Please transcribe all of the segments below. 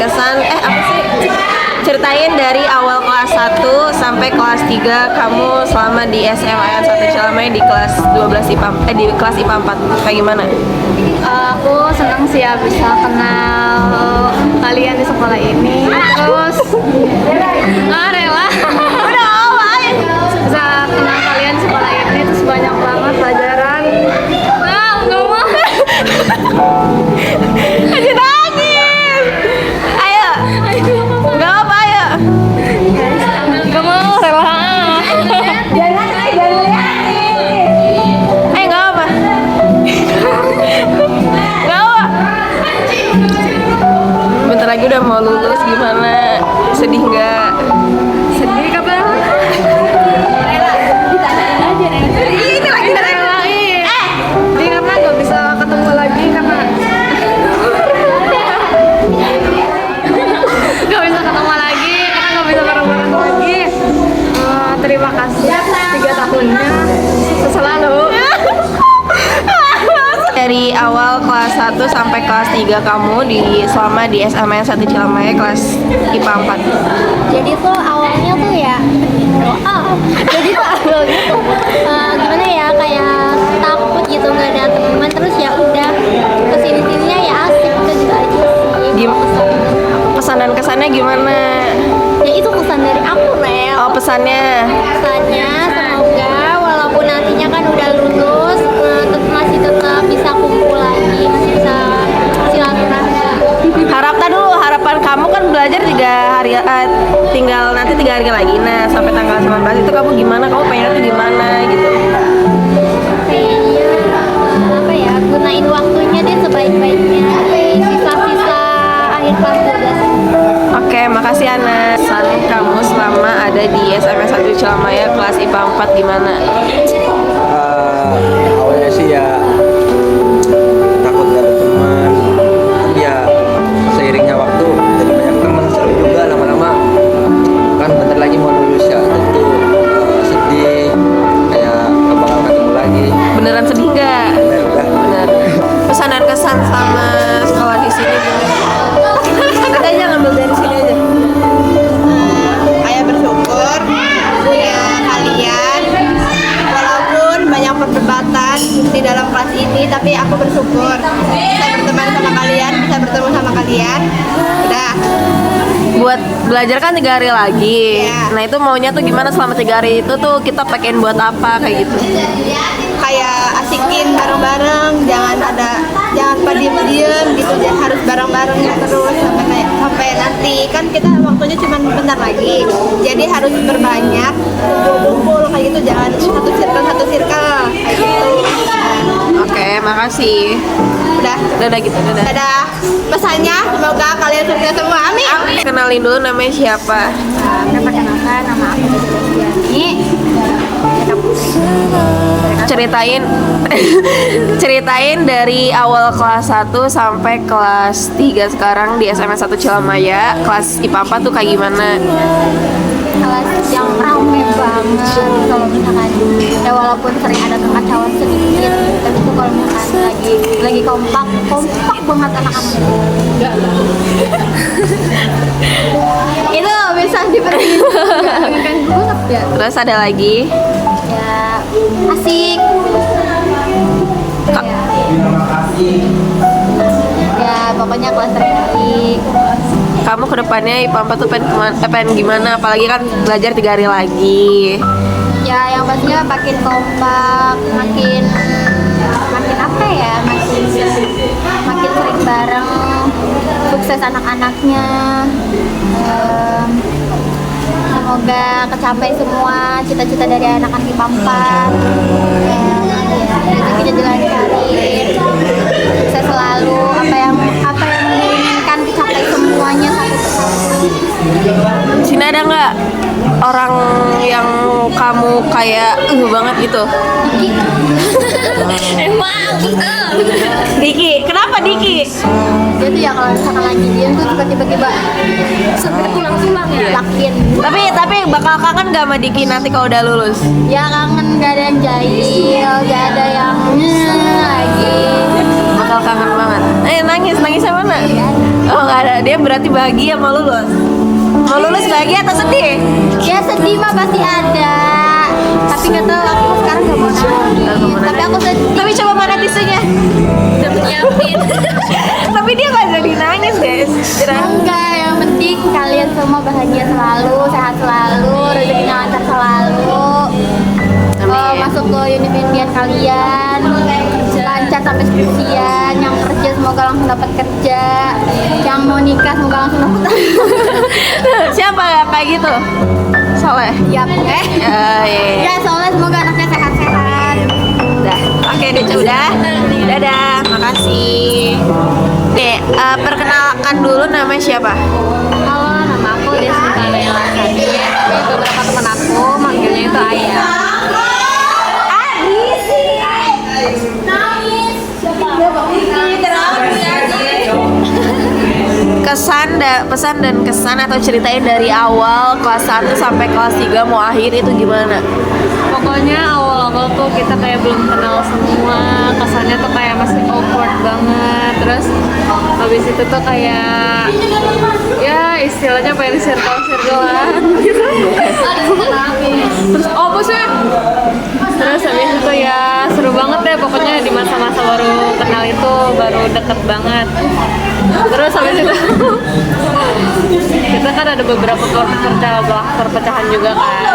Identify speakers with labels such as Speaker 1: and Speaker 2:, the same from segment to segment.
Speaker 1: kesan apa sih? Ceritain dari awal kelas 1 sampai kelas 3 kamu selama di SMA 1 Cilamaya di kelas 12 IPA di kelas IPA 4 kayak gimana?
Speaker 2: Aku senang sih ya bisa kenal kalian di sekolah ini. Terus nggak rela. Udah awain. Bisa kenal kalian di sekolah ini terus banyak banget pelajaran. Nggak mau.
Speaker 1: Aja nangis. Ayo. Nggak apa ayo.
Speaker 2: Nggak mau rela.
Speaker 1: Jangan liatin. Nggak apa. Nggak apa. Bentar lagi udah mau lulus gimana? Sedih nggak?
Speaker 2: Sedih kapan? Rela. Ditanyain aja nih.
Speaker 1: Ini lagi
Speaker 2: Rela. Jadi karena nggak bisa ketemu lagi karena nggak bisa ketemu lagi karena nggak bisa bareng-bareng lagi. Terima kasih 3 tahunnya selalu.
Speaker 1: Dari awal kelas 1 sampai kelas 3 kamu selama di SMA 1 Cilamaya kelas IPA 4.
Speaker 3: Jadi tuh awalnya tuh ya jadi tuh awalnya tuh gimana ya, kayak takut gitu nggak ada teman, terus ya udah kesini sininya ya asik udah gitu aja sih.
Speaker 1: Pesan dan kesannya gimana?
Speaker 3: Ya itu pesan dari aku, Rel.
Speaker 1: Oh, pesannya
Speaker 3: Semoga walaupun nantinya kan udah lulus masih tetap bisa kumpul lagi, masih bisa silaturahmi.
Speaker 1: harapan kamu kan belajar 3 hari tinggal nanti 3 hari lagi. Nah, sampai tanggal 19 itu kamu gimana? Kamu pengennya tuh gimana gitu?
Speaker 3: Kayaknya apa ya, gunain waktunya deh sebaik-baiknya di sisa-sisa akhir kelas 12.
Speaker 1: Oke, makasih Ana. Pesan kamu selama ada di SMA 1 Cilamaya kelas IPA 4 gimana?
Speaker 4: Awalnya sih ya takut gak ada teman, tapi ya seiringnya waktu jadi banyak teman, seru juga lama-lama kan bentar lagi mau lulus ya, tentu sedih kayak gak bakal ketemu lagi.
Speaker 1: Beneran sedih nggak? Bener. Pesan dan kesan sama sekolah di sini gimana? Nanti aja ngambil dari sini aja.
Speaker 5: Saya bersyukur punya kalian, walaupun banyak perdebatan di dalam kelas ini, tapi aku bersyukur bisa berteman sama kalian, bisa bertemu sama kalian. Udah.
Speaker 1: Buat belajar kan 3 hari lagi.
Speaker 5: Iya.
Speaker 1: Nah itu maunya tuh gimana selama 3 hari itu tuh kita pakein buat apa kayak gitu?
Speaker 5: Kayak asikin bareng-bareng, jangan pada diem-diem gitu, harus bareng-bareng terus sampai nanti kan kita waktunya cuma bentar lagi, jadi harus berbanyak kumpul kayak gitu, jangan satu circle kayak gitu.
Speaker 1: Oke, makasih.
Speaker 5: Udah
Speaker 1: gitu, udah.
Speaker 5: Dadah. Pesannya semoga kalian sukses semua, amin.
Speaker 1: Kenalin dulu namanya siapa?
Speaker 3: Perkenalkan, nama aku Desiani.
Speaker 1: Ceritain dari awal kelas 1 sampai kelas 3 sekarang di SMA 1 Cilamaya kelas IPA 4 tuh kayak gimana?
Speaker 3: Kelas yang rame banget kalau misalkan ya, walaupun sering ada kekacauan sedikit, tapi tuh kalau misalkan lagi kompak banget anak-anak. Itu bisa diperhatikan banget ya.
Speaker 1: Terus ada lagi?
Speaker 3: Ya asik. Ya pokoknya kelas terbaik.
Speaker 1: Kamu kedepannya IPA 4 tuh pengen gimana? Apalagi kan belajar 3 hari lagi.
Speaker 3: Ya yang pastinya makin kompak, makin apa ya, makin sering bareng, sukses anak-anaknya. Semoga kecapai semua cita-cita dari anak-anak IPA 4. Rezekinya dilancarin, sukses selalu, apa yang menginginkan dicapai semuanya satu persatu.
Speaker 1: Sini ada nggak orang yang kamu kayak banget gitu?
Speaker 3: Emang
Speaker 1: Diki, kenapa Diki?
Speaker 3: dia tuh ya kalau misalkan lagi diam tuh tiba-tiba sampai tulang-tulang yakin.
Speaker 1: Tapi bakal kangen gak sama Diki nanti kalau udah lulus?
Speaker 3: Ya kangen, gak ada yang jahil, gak ada yang lagi.
Speaker 1: Bakal kangen banget. Nangisnya mana? Oh nggak ada, dia Dia berarti bahagia mau lulus. Mau lulus bahagia atau sedih?
Speaker 3: Ya sedih mah pasti ada. Tapi nggak tahu aku sekarang nggak mau nangis. Tapi aku sedih.
Speaker 1: Tapi coba mana tisunya?
Speaker 3: Udah menyiapin.
Speaker 1: Tapi dia nggak jadi nangis guys.
Speaker 3: Enggak, yang penting kalian semua bahagia selalu, sehat selalu, rezekinya lancar selalu. Masuk ke unit impian kalian, lancar sampai skripsian. Yang kerja semoga langsung dapat kerja. Yang mau nikah semoga langsung dapat.
Speaker 1: Siapa ya kayak gitu? Soleh.
Speaker 3: Ya,
Speaker 1: Iya.
Speaker 3: ya soalnya semoga anaknya sehat-sehat.
Speaker 1: Udah. Oke, Dece udah. Dadah, makasih. Nih, perkenalkan dulu namanya siapa?
Speaker 2: Halo, nama aku Deswita Layla Sadi. Tapi beberapa teman aku manggilnya itu Ayah.
Speaker 1: Pesan dan kesan atau ceritain dari awal kelas 1 sampai kelas 3 mau akhir itu gimana?
Speaker 2: Pokoknya awal-awal tuh kita kayak belum kenal semua, kesannya tuh kayak masih awkward banget. Terus habis itu tuh kayak ya istilahnya pengen circle-circlean gitu. Terus apa sih? Terus habis itu ya seru banget deh pokoknya di masa-masa baru kenal itu baru deket banget. Terus habis itu kita kan ada beberapa perpecahan juga kan.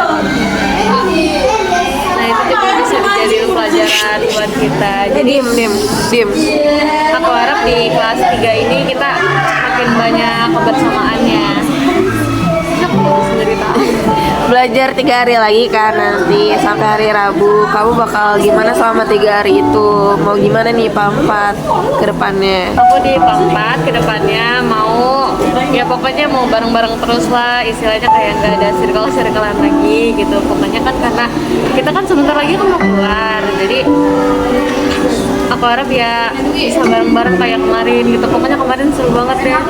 Speaker 2: Nah itu juga bisa dijadiin pelajaran buat kita. Jadi
Speaker 1: Dim.
Speaker 2: aku harap di kelas 3 ini kita makin banyak kebersamaannya. Aku sendiri tahu.
Speaker 1: Belajar 3 hari lagi kan nanti sampai hari Rabu. Kamu bakal gimana selama 3 hari itu? Mau gimana nih PAM 4 ke depannya?
Speaker 2: Aku di PAM 4 ke depannya mau ya pokoknya mau bareng-bareng terus lah, istilahnya kayak nggak ada circle-circlean lagi gitu. Pokoknya kan karena kita kan sebentar lagi kan mau keluar, jadi aku harap ya bisa bareng-bareng kayak kemarin gitu. Pokoknya kemarin seru banget ya.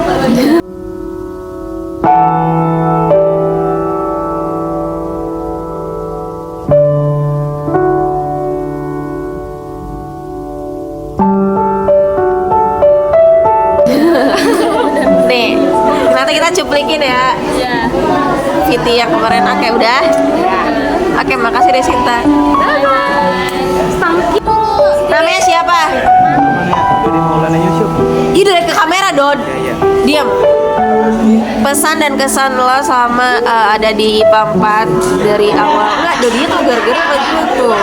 Speaker 1: Nih, nanti kita cuplikin ya
Speaker 2: Ya.
Speaker 1: Viti yang kemarin. Oke, udah? Oke, makasih deh Sinta. Namanya siapa?
Speaker 4: Dodi Maulana Yusuf.
Speaker 1: Ih, dari ke kamera, Dod.
Speaker 4: Iya.
Speaker 1: Diam. Pesan dan kesan lo sama ada di IPA 4 dari awal. Enggak, Dodi tuh gara-gara baju tuh.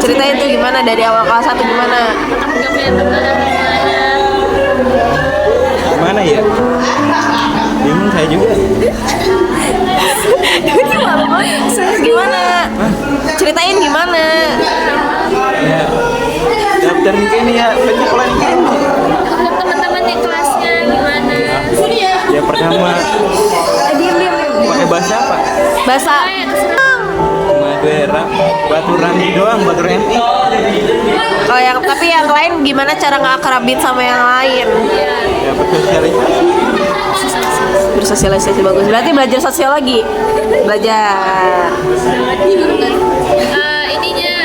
Speaker 1: Ceritain tuh gimana dari awal kelas 1 gimana?
Speaker 4: Gimana ya? Bingung saya juga.
Speaker 1: Dodi malu banget. Serius gimana? Ceritain gimana?
Speaker 4: Ya. Daftar nikah ini ya, penyekolah nikah ini.
Speaker 3: Untuk teman-teman di kelasnya gimana?
Speaker 4: Ya pertama pakai bahasa apa?
Speaker 1: Bahasa
Speaker 4: Madura, batu ranti doang, batu ranti.
Speaker 1: kalau yang tapi yang lain gimana cara ngakrabin sama yang lain?
Speaker 4: Ya bersosialisasi.
Speaker 1: Bersosialisasi bagus. Berarti belajar sosial lagi. Belajar.
Speaker 3: Ininya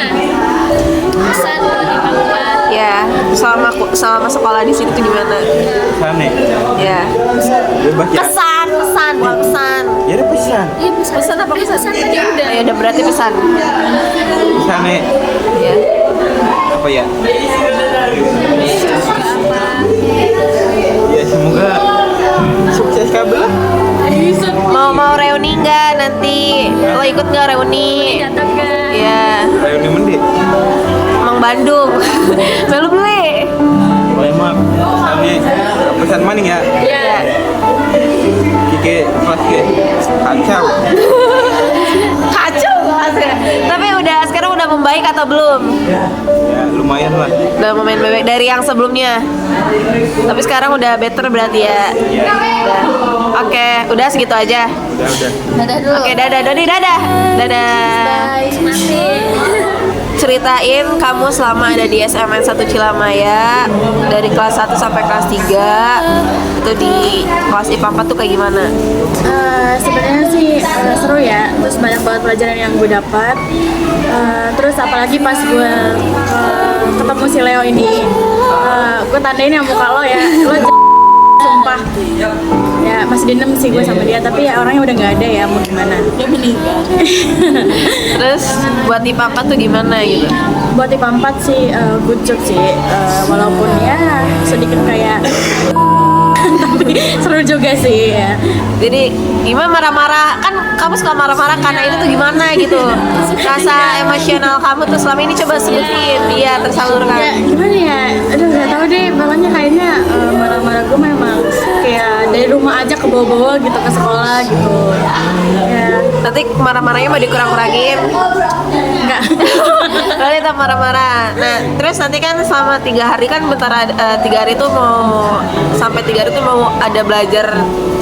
Speaker 3: pesan buat Ipan
Speaker 1: Ya, selama sekolah di sini tuh gimana?
Speaker 4: Sana.
Speaker 1: Ya.
Speaker 4: Bebas ya.
Speaker 1: Pesan, bukan pesan.
Speaker 4: Ya ada pesan.
Speaker 1: Pesan apa pesan? Ya udah berarti pesan.
Speaker 4: Sana.
Speaker 1: Ya.
Speaker 4: Apa ya? Ya semoga sukses kabel lah.
Speaker 1: Mau reuni nggak nanti? Lo ikut nggak reuni? Ya.
Speaker 4: Reuni Mendi.
Speaker 1: Emang Bandung. Belum beli.
Speaker 4: Boleh maaf. Kami pesan maning ya.
Speaker 1: Ya.
Speaker 4: Kike kelas ke kacau.
Speaker 1: Kacau banget. Tapi sekarang udah membaik atau belum?
Speaker 4: Ya lumayan lah.
Speaker 1: Udah lumayan membaik dari yang sebelumnya. Tapi sekarang udah better berarti ya. Udah. Oke, udah segitu aja.
Speaker 4: Udah.
Speaker 1: Oke, dadah Dodi, dadah. Dadah. Ceritain kamu selama ada di SMN 1 Cilamaya dari kelas 1 sampai kelas 3 itu di kelas IPA 4 tuh kayak gimana?
Speaker 6: Sebenarnya sih seru ya, terus banyak banget pelajaran yang gue dapat. Terus apalagi pas gue ketemu si Leo ini, gue tandain yang muka lo ya, lo semua kenapa. Ya masih dendam sih gue sama dia, tapi ya orangnya udah nggak ada ya, mau gimana. Dia meninggal.
Speaker 1: Terus buat IPA 4 tuh gimana gitu?
Speaker 6: Buat IPA 4 sih good job sih, walaupun ya sedikit kayak tapi seru juga sih ya.
Speaker 1: Jadi gimana marah-marah, kan kamu suka marah-marah karena itu tuh gimana gitu, rasa emosional kamu tuh selama ini coba sebutin, iya
Speaker 6: Ya
Speaker 1: tersalurkan.
Speaker 6: gimana ya, aduh nggak tahu deh, makanya kayaknya marah-marah gue memang kayak dari rumah aja ke bawah-bawah gitu ke sekolah gitu ya.
Speaker 1: Nanti marah-marahnya mau dikurang-kurangin.
Speaker 6: Enggak.
Speaker 1: Nanti tetap marah-marah. Nah terus nanti kan selama 3 hari kan bentar 3 hari tuh mau sampai 3 hari tuh mau ada belajar,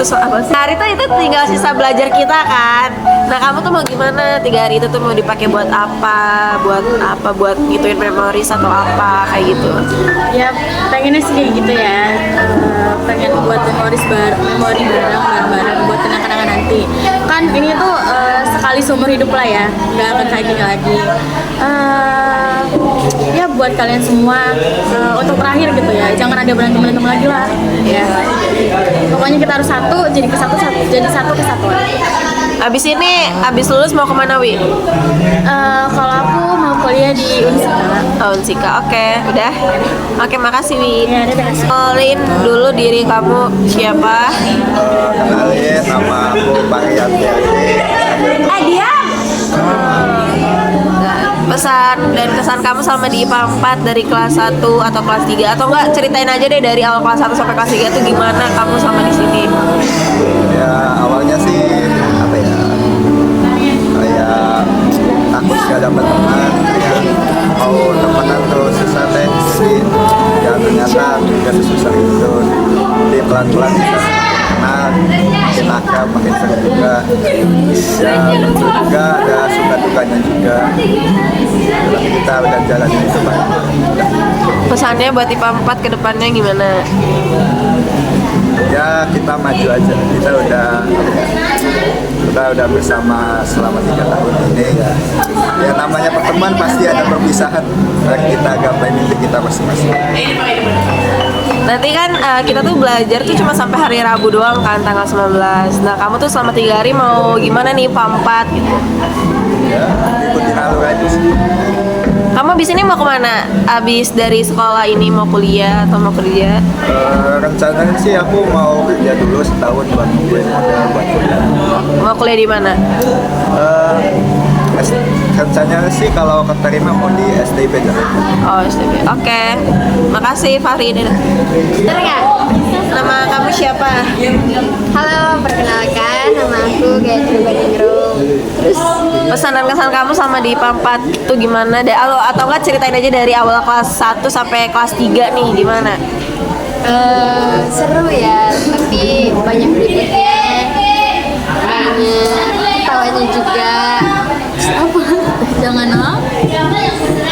Speaker 1: terus apa sih? Hari tuh itu tinggal sisa belajar kita kan. Nah kamu tuh mau gimana 3 hari itu tuh mau dipakai buat apa? Buat ngituin memoris atau apa kayak gitu?
Speaker 6: Ya pengennya sih kayak gitu ya. Pengen buat memori bareng buat kenang-kenangan nanti. Kan ini tuh sekali seumur hidup lah ya, nggak akan kayak gini lagi. Ya buat kalian semua untuk terakhir gitu ya, jangan ada berantem lagi lah. Ya pokoknya kita harus satu, jadi satu kesatuan.
Speaker 1: Abis lulus mau kemana Wi?
Speaker 6: Kalau aku mau kuliah di Unsika.
Speaker 1: Oh, Unsika, oke, udah. Oke, makasih Wi.
Speaker 6: Ya, terima kasih.
Speaker 1: Kenalin dulu diri kamu siapa?
Speaker 7: Kenalin, nama aku Bang
Speaker 1: Diam! Pesan dan kesan kamu selama di IPA 4 dari kelas 1 atau kelas 3 atau enggak ceritain aja deh dari awal kelas 1 sampai kelas 3 itu gimana kamu selama di sini?
Speaker 7: Ya awalnya sih apa ya, kayak takut gak dapet teman, kayak mau temenan tuh susah deh sih. Ya ternyata gak sesusah itu. Jadi pelan-pelan bisa kenal, makin akrab, makin seru juga. Ya tentu juga ada suka dukanya juga. Tapi kita udah jalanin itu banyak.
Speaker 1: Pesannya buat IPA 4 ke depannya gimana?
Speaker 7: Ya kita maju aja, kita udah bersama selama 3 tahun ini ya namanya pertemuan pasti ada perpisahan, kita gapai mimpi kita masing-masing.
Speaker 1: Nanti kan kita tuh belajar tuh cuma sampai hari Rabu doang kan, tanggal 19. Nah kamu tuh selama 3 hari mau gimana nih IPA 4 gitu?
Speaker 7: Ya ikutin alur aja sih.
Speaker 1: Kamu abis ini mau kemana? Abis dari sekolah ini mau kuliah atau mau kerja?
Speaker 7: Rencananya sih aku mau kerja dulu setahun buat ngumpulin modal buat kuliah.
Speaker 1: Mau kuliah di mana?
Speaker 7: Rencananya sih kalau keterima mau di STIP Jakarta.
Speaker 1: Oh, STB. Oke. Makasih Fahri. Bener nggak? Nama kamu siapa?
Speaker 3: Halo, perkenalkan nama aku Gayatri Badingro. Terus
Speaker 1: Pesan dan kesan kamu sama di IPA 4 tuh gimana? Atau enggak ceritain aja dari awal kelas 1 sampai kelas 3 nih gimana?
Speaker 3: seru ya, tapi banyak ribetnya, banyak tawanya juga. Apa? Jangan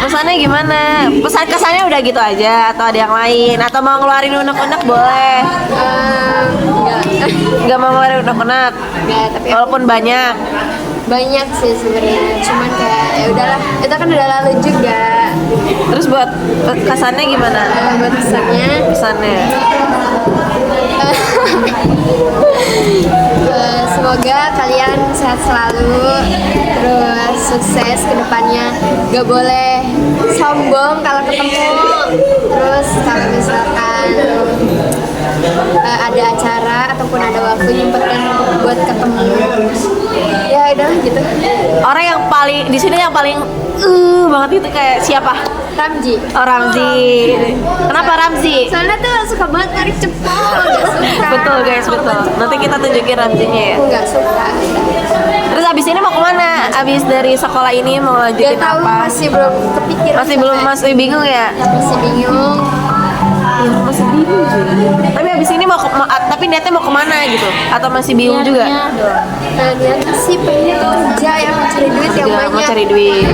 Speaker 1: Pesannya gimana? Pesan kesannya udah gitu aja atau ada yang lain? Atau mau ngeluarin unek-unek boleh? Nggak mau ngeluarin unek-unek?
Speaker 3: Enggak, tapi
Speaker 1: Walaupun banyak.
Speaker 3: banyak sih sebenarnya. Cuman kayak ya udahlah, itu kan udah lalu juga.
Speaker 1: Terus buat kesannya gimana?
Speaker 3: Buat kesannya
Speaker 1: Pesannya?
Speaker 3: semoga kalian sehat selalu, terus sukses ke depannya. Gak boleh sombong kalau ketemu. Terus kalau misalkan ada acara ataupun ada waktu nyempetin buat ketemu, ya udah gitu.
Speaker 1: Orang yang paling di sini yang paling banget itu kayak siapa?
Speaker 3: Ramji.
Speaker 1: Oh, Ramzi. Kenapa Ramzi?
Speaker 3: Soalnya tuh suka banget tarik cepol, gak suka.
Speaker 1: Betul guys, betul. Nanti kita tunjukin Ramzinya ya.
Speaker 3: Aku gak suka.
Speaker 1: Terus abis ini mau kemana? Abis dari sekolah ini mau lanjutin
Speaker 3: Gak tahu,
Speaker 1: apa?
Speaker 3: masih belum kepikiran.
Speaker 1: Masih bingung ya?
Speaker 3: Masih bingung.
Speaker 1: Iya, masih bingung sih. Tapi abis ini tapi niatnya mau kemana gitu? Atau masih bingung juga?
Speaker 3: Niatnya sih pengen kerja yang mau cari duit yang
Speaker 1: Juga
Speaker 3: banyak.
Speaker 1: mau cari duit.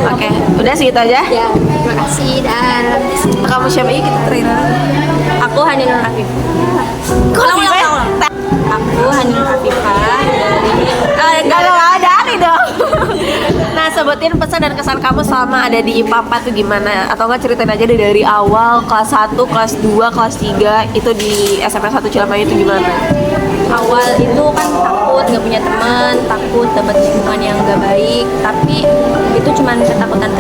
Speaker 1: Oke, udah segitu aja.
Speaker 3: Ya, terima kasih dan
Speaker 1: Kamu siapa? Iya kita trainer.
Speaker 3: aku Haninur Afif.
Speaker 1: Ulang.
Speaker 3: Aku Haninur Afifah dari
Speaker 1: Kalau ada nih dong. Nah sebutin pesan dan kesan kamu selama ada di IPA 4 tuh gimana? Atau enggak ceritain aja deh dari awal kelas 1, kelas 2, kelas 3 itu di SMP 1 Cilamaya itu gimana?
Speaker 3: Awal itu kan takut nggak punya teman, takut dapat lingkungan yang nggak baik, tapi itu cuma ketakutan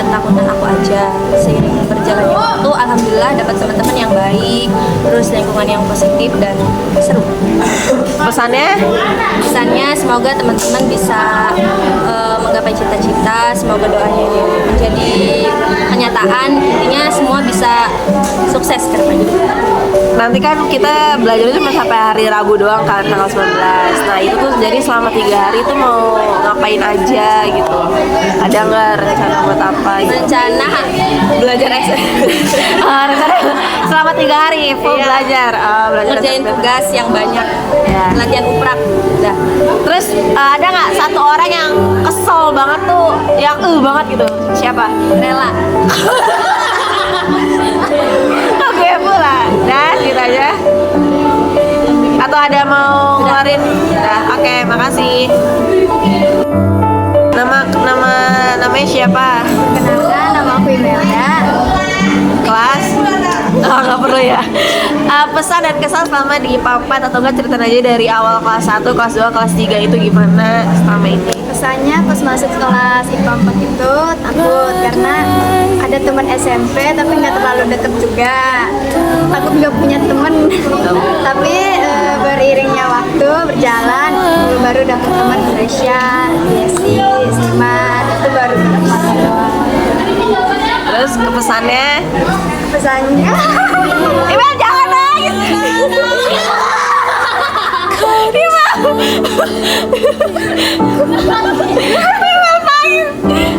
Speaker 3: aku aja. Seiring berjalannya waktu, alhamdulillah dapat teman-teman yang baik, terus lingkungan yang positif dan seru. Pesannya semoga teman-teman bisa menggapai cita-cita, semoga doanya menjadi kenyataan, intinya semua bisa sukses ke depannya.
Speaker 1: Nanti kan kita belajar itu cuma sampai hari Rabu doang kan, tanggal 19. Nah itu tuh jadi selama 3 hari itu mau ngapain aja gitu. Ada nggak rencana buat apa gitu?
Speaker 3: Rencana belajar
Speaker 1: Rencana selama 3 hari full belajar. Belajar
Speaker 3: ngerjain tugas yang banyak,
Speaker 1: Ya.
Speaker 3: latihan uprak, udah.
Speaker 1: Terus ada nggak satu orang yang kesel banget tuh, yang banget gitu? Siapa?
Speaker 3: Rela.
Speaker 1: Gue pula. Dan gitu aja. Atau ada mau ngeluarin? Nah, oke, makasih. Namanya siapa?
Speaker 3: Kenalkan, nama aku Imelda.
Speaker 1: Kelas? Oh, nggak perlu ya. Pesan dan kesan selama di IPA 4 atau enggak ceritain aja dari awal kelas 1, kelas 2, kelas 3 itu gimana selama ini?
Speaker 3: Kesannya pas masuk kelas IPA 4 itu takut karena ada teman SMP tapi nggak terlalu deket juga, takut nggak punya teman. Tapi beriringnya waktu berjalan baru dapet teman Indonesia, Desi, Simar, itu baru dapet.
Speaker 1: Terus kepesannya? Imel jangan nangis.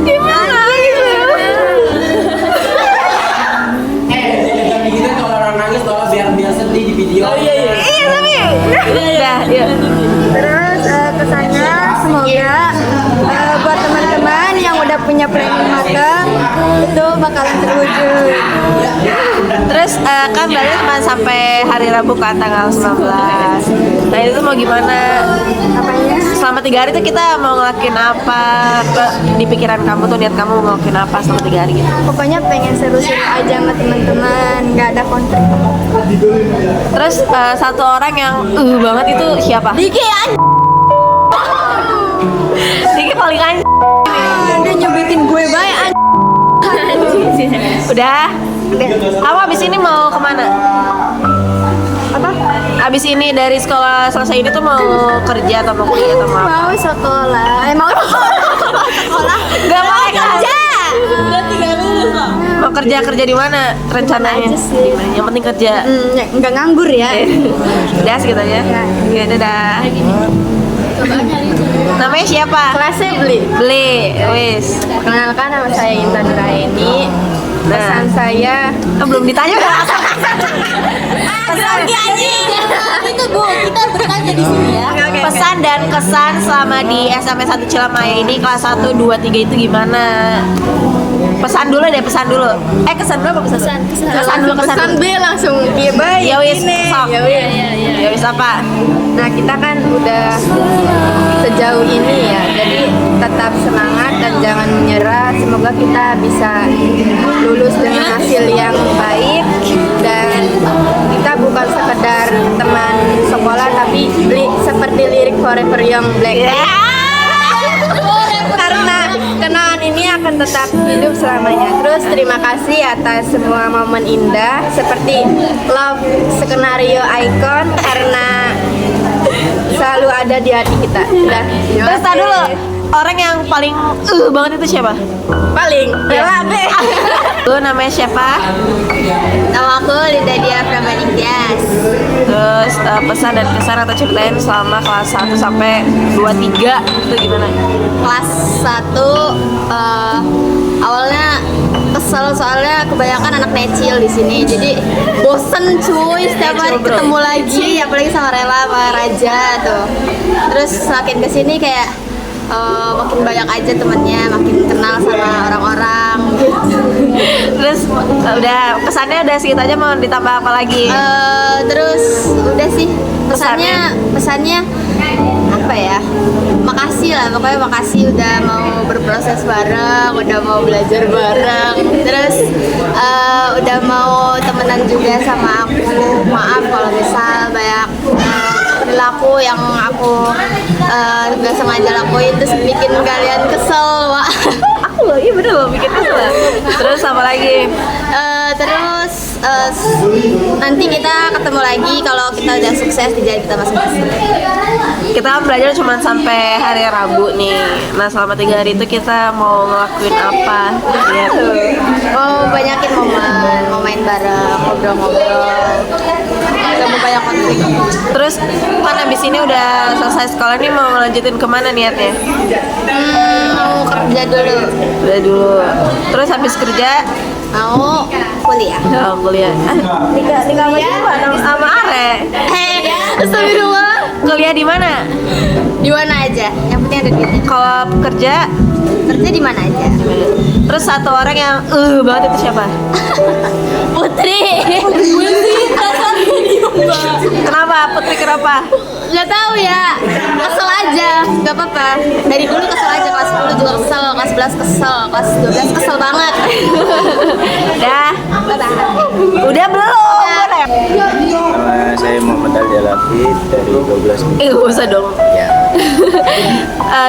Speaker 1: Imel nangis.
Speaker 4: Kalau orang nangis tolong biar sedih di video.
Speaker 1: Iya tapi. Udah, yuk.
Speaker 3: Terus kesannya semoga buat teman-teman yang udah punya planning matang itu bakalan terwujud.
Speaker 1: Terus kan belajar cuma sampai hari Rabu kan tanggal 19. Nah itu mau gimana?
Speaker 3: Apanya?
Speaker 1: Selama 3 hari tuh kita mau ngelakuin apa? Di pikiran kamu tuh niat kamu mau ngelakuin apa selama 3 hari gitu?
Speaker 3: Pokoknya pengen seru-seru aja sama teman-teman, nggak ada konflik.
Speaker 1: Terus satu orang yang banget itu siapa?
Speaker 3: Diki
Speaker 1: Diki paling anjing.
Speaker 3: dia nyebutin gue baik
Speaker 1: Udah. Apa abis ini mau kemana?
Speaker 3: apa?
Speaker 1: Abis ini dari sekolah selesai ini tuh mau kerja atau mau kuliah atau mau apa?
Speaker 3: Mau sekolah, mau sekolah?
Speaker 1: Gak mau kerja. Mau kerja di mana rencananya?
Speaker 3: Aja sih.
Speaker 1: Yang penting kerja.
Speaker 3: Nggak nganggur ya.
Speaker 1: Udah segitu aja. Ya dadah. Namanya siapa?
Speaker 3: Kelasnya beli.
Speaker 1: Beli. Wis.
Speaker 3: Perkenalkan nama saya Intan Nuraini. Pesan saya
Speaker 1: Belum ditanya udah langsung.
Speaker 3: itu Bu, kita bertanya di sini ya.
Speaker 1: Pesan dan kesan selama di SMP 1 Cilamaya ini kelas 1, 2, 3 itu gimana? Pesan dulu deh, pesan dulu. Kesan dulu apa pesan? Kesan dulu.
Speaker 3: B langsung iya baik.
Speaker 1: Ya wis, sok. Ya wis apa?
Speaker 3: Nah kita kan udah sejauh ini ya, jadi tetap semangat dan jangan menyerah. Semoga kita bisa lulus dengan hasil yang baik dan kita bukan sekedar teman sekolah tapi seperti lirik Forever Young Blackpink. Karena kenangan ini akan tetap hidup selamanya. Terus terima kasih atas semua momen indah seperti Love Skenario Icon karena selalu ada di hati kita. Udah.
Speaker 1: Terus tar dulu. Orang yang paling banget itu siapa?
Speaker 3: Paling Rela B.
Speaker 1: Lu namanya siapa?
Speaker 3: Nama aku Linda Dia Pramaningtyas.
Speaker 1: Terus pesan dan kesan atau ceritain selama kelas 1 sampai 2, 3 itu gimana?
Speaker 3: Kelas 1 awalnya kesel soalnya kebanyakan anak necil di sini. Jadi bosen cuy setiap hari ketemu lagi, apalagi sama Rela sama Raja tuh. Terus makin kesini kayak makin banyak aja temennya, makin kenal sama orang-orang.
Speaker 1: Terus udah kesannya udah segitu aja, mau ditambah apa lagi?
Speaker 3: Terus udah sih pesannya
Speaker 5: apa ya, makasih lah, pokoknya makasih udah mau berproses bareng, udah mau belajar bareng, terus udah mau temenan juga sama aku. Maaf kalau misal banyak perilaku yang aku nggak sengaja lakuin terus bikin kalian kesel, Wak.
Speaker 1: Aku loh, iya bener loh bikin kesel. Terus apa lagi?
Speaker 5: Terus nanti kita ketemu lagi kalau kita udah sukses di jalan kita masing-masing.
Speaker 1: Kita kan belajar cuma sampai hari Rabu nih. Nah selama 3 hari itu kita mau ngelakuin apa? Ya.
Speaker 5: Mau banyakin momen, mau main bareng, ngobrol-ngobrol, gak mau banyak konflik.
Speaker 1: Terus kan abis ini udah selesai sekolah nih mau lanjutin kemana niatnya?
Speaker 5: Mau kerja dulu,
Speaker 1: Udah dulu. Terus habis kerja
Speaker 5: mau kuliah.
Speaker 1: oh, kuliah. Nikah sama Are.
Speaker 5: Astagfirullah.
Speaker 1: Kuliah di mana?
Speaker 5: Di mana aja, yang penting ada duitnya.
Speaker 1: Kalau kerja
Speaker 5: Kerja di mana aja.
Speaker 1: terus satu orang yang banget itu siapa?
Speaker 5: Putri.
Speaker 1: Kenapa? Putri kenapa?
Speaker 5: Gak tahu ya, kesel aja, gak apa-apa. Dari dulu kesel aja, kelas 10 juga kesel, kelas 11 kesel, kelas 12 kesel banget.
Speaker 1: Dah.
Speaker 5: Bye-bye.
Speaker 1: Udah belum? Boleh.
Speaker 7: Nama saya Muhammad Ali Alafid dari 12.
Speaker 1: Gak usah dong.
Speaker 7: Ya.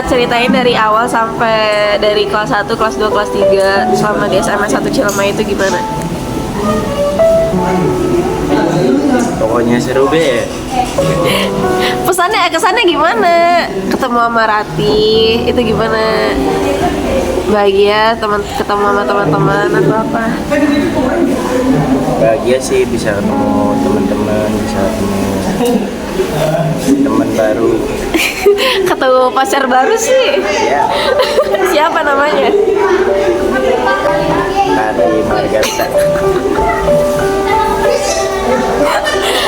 Speaker 1: Ceritain dari awal sampai dari kelas 1, kelas 2, kelas 3 selama di SMA 1 Cilema itu gimana?
Speaker 7: Pokoknya seru be.
Speaker 1: Kesannya gimana? Ketemu sama Rati itu gimana? Bahagia ketemu sama teman-teman atau apa?
Speaker 7: Bahagia sih bisa ketemu teman-teman, bisa ketemu teman baru.
Speaker 1: Ketemu pacar baru sih.
Speaker 7: Ya,
Speaker 1: Siapa namanya?
Speaker 7: Kari Margarita.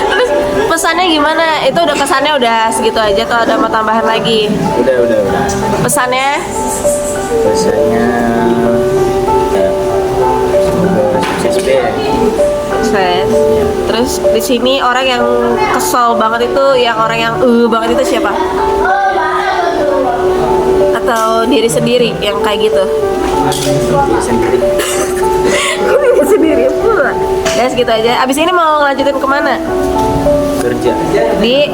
Speaker 1: Terus pesannya gimana? Itu udah kesannya udah segitu aja atau ada mau tambahan lagi?
Speaker 7: Udah.
Speaker 1: Pesannya
Speaker 7: Biasanya ya, semoga sukses be.
Speaker 1: sukses. Terus di sini orang yang kesel banget itu, yang orang yang banget itu siapa? Atau diri sendiri yang kayak gitu?
Speaker 7: Diri sendiri.
Speaker 1: Diri sendiri pula. Ya segitu aja. Abis ini mau lanjutin kemana?
Speaker 7: Kerja.
Speaker 1: Di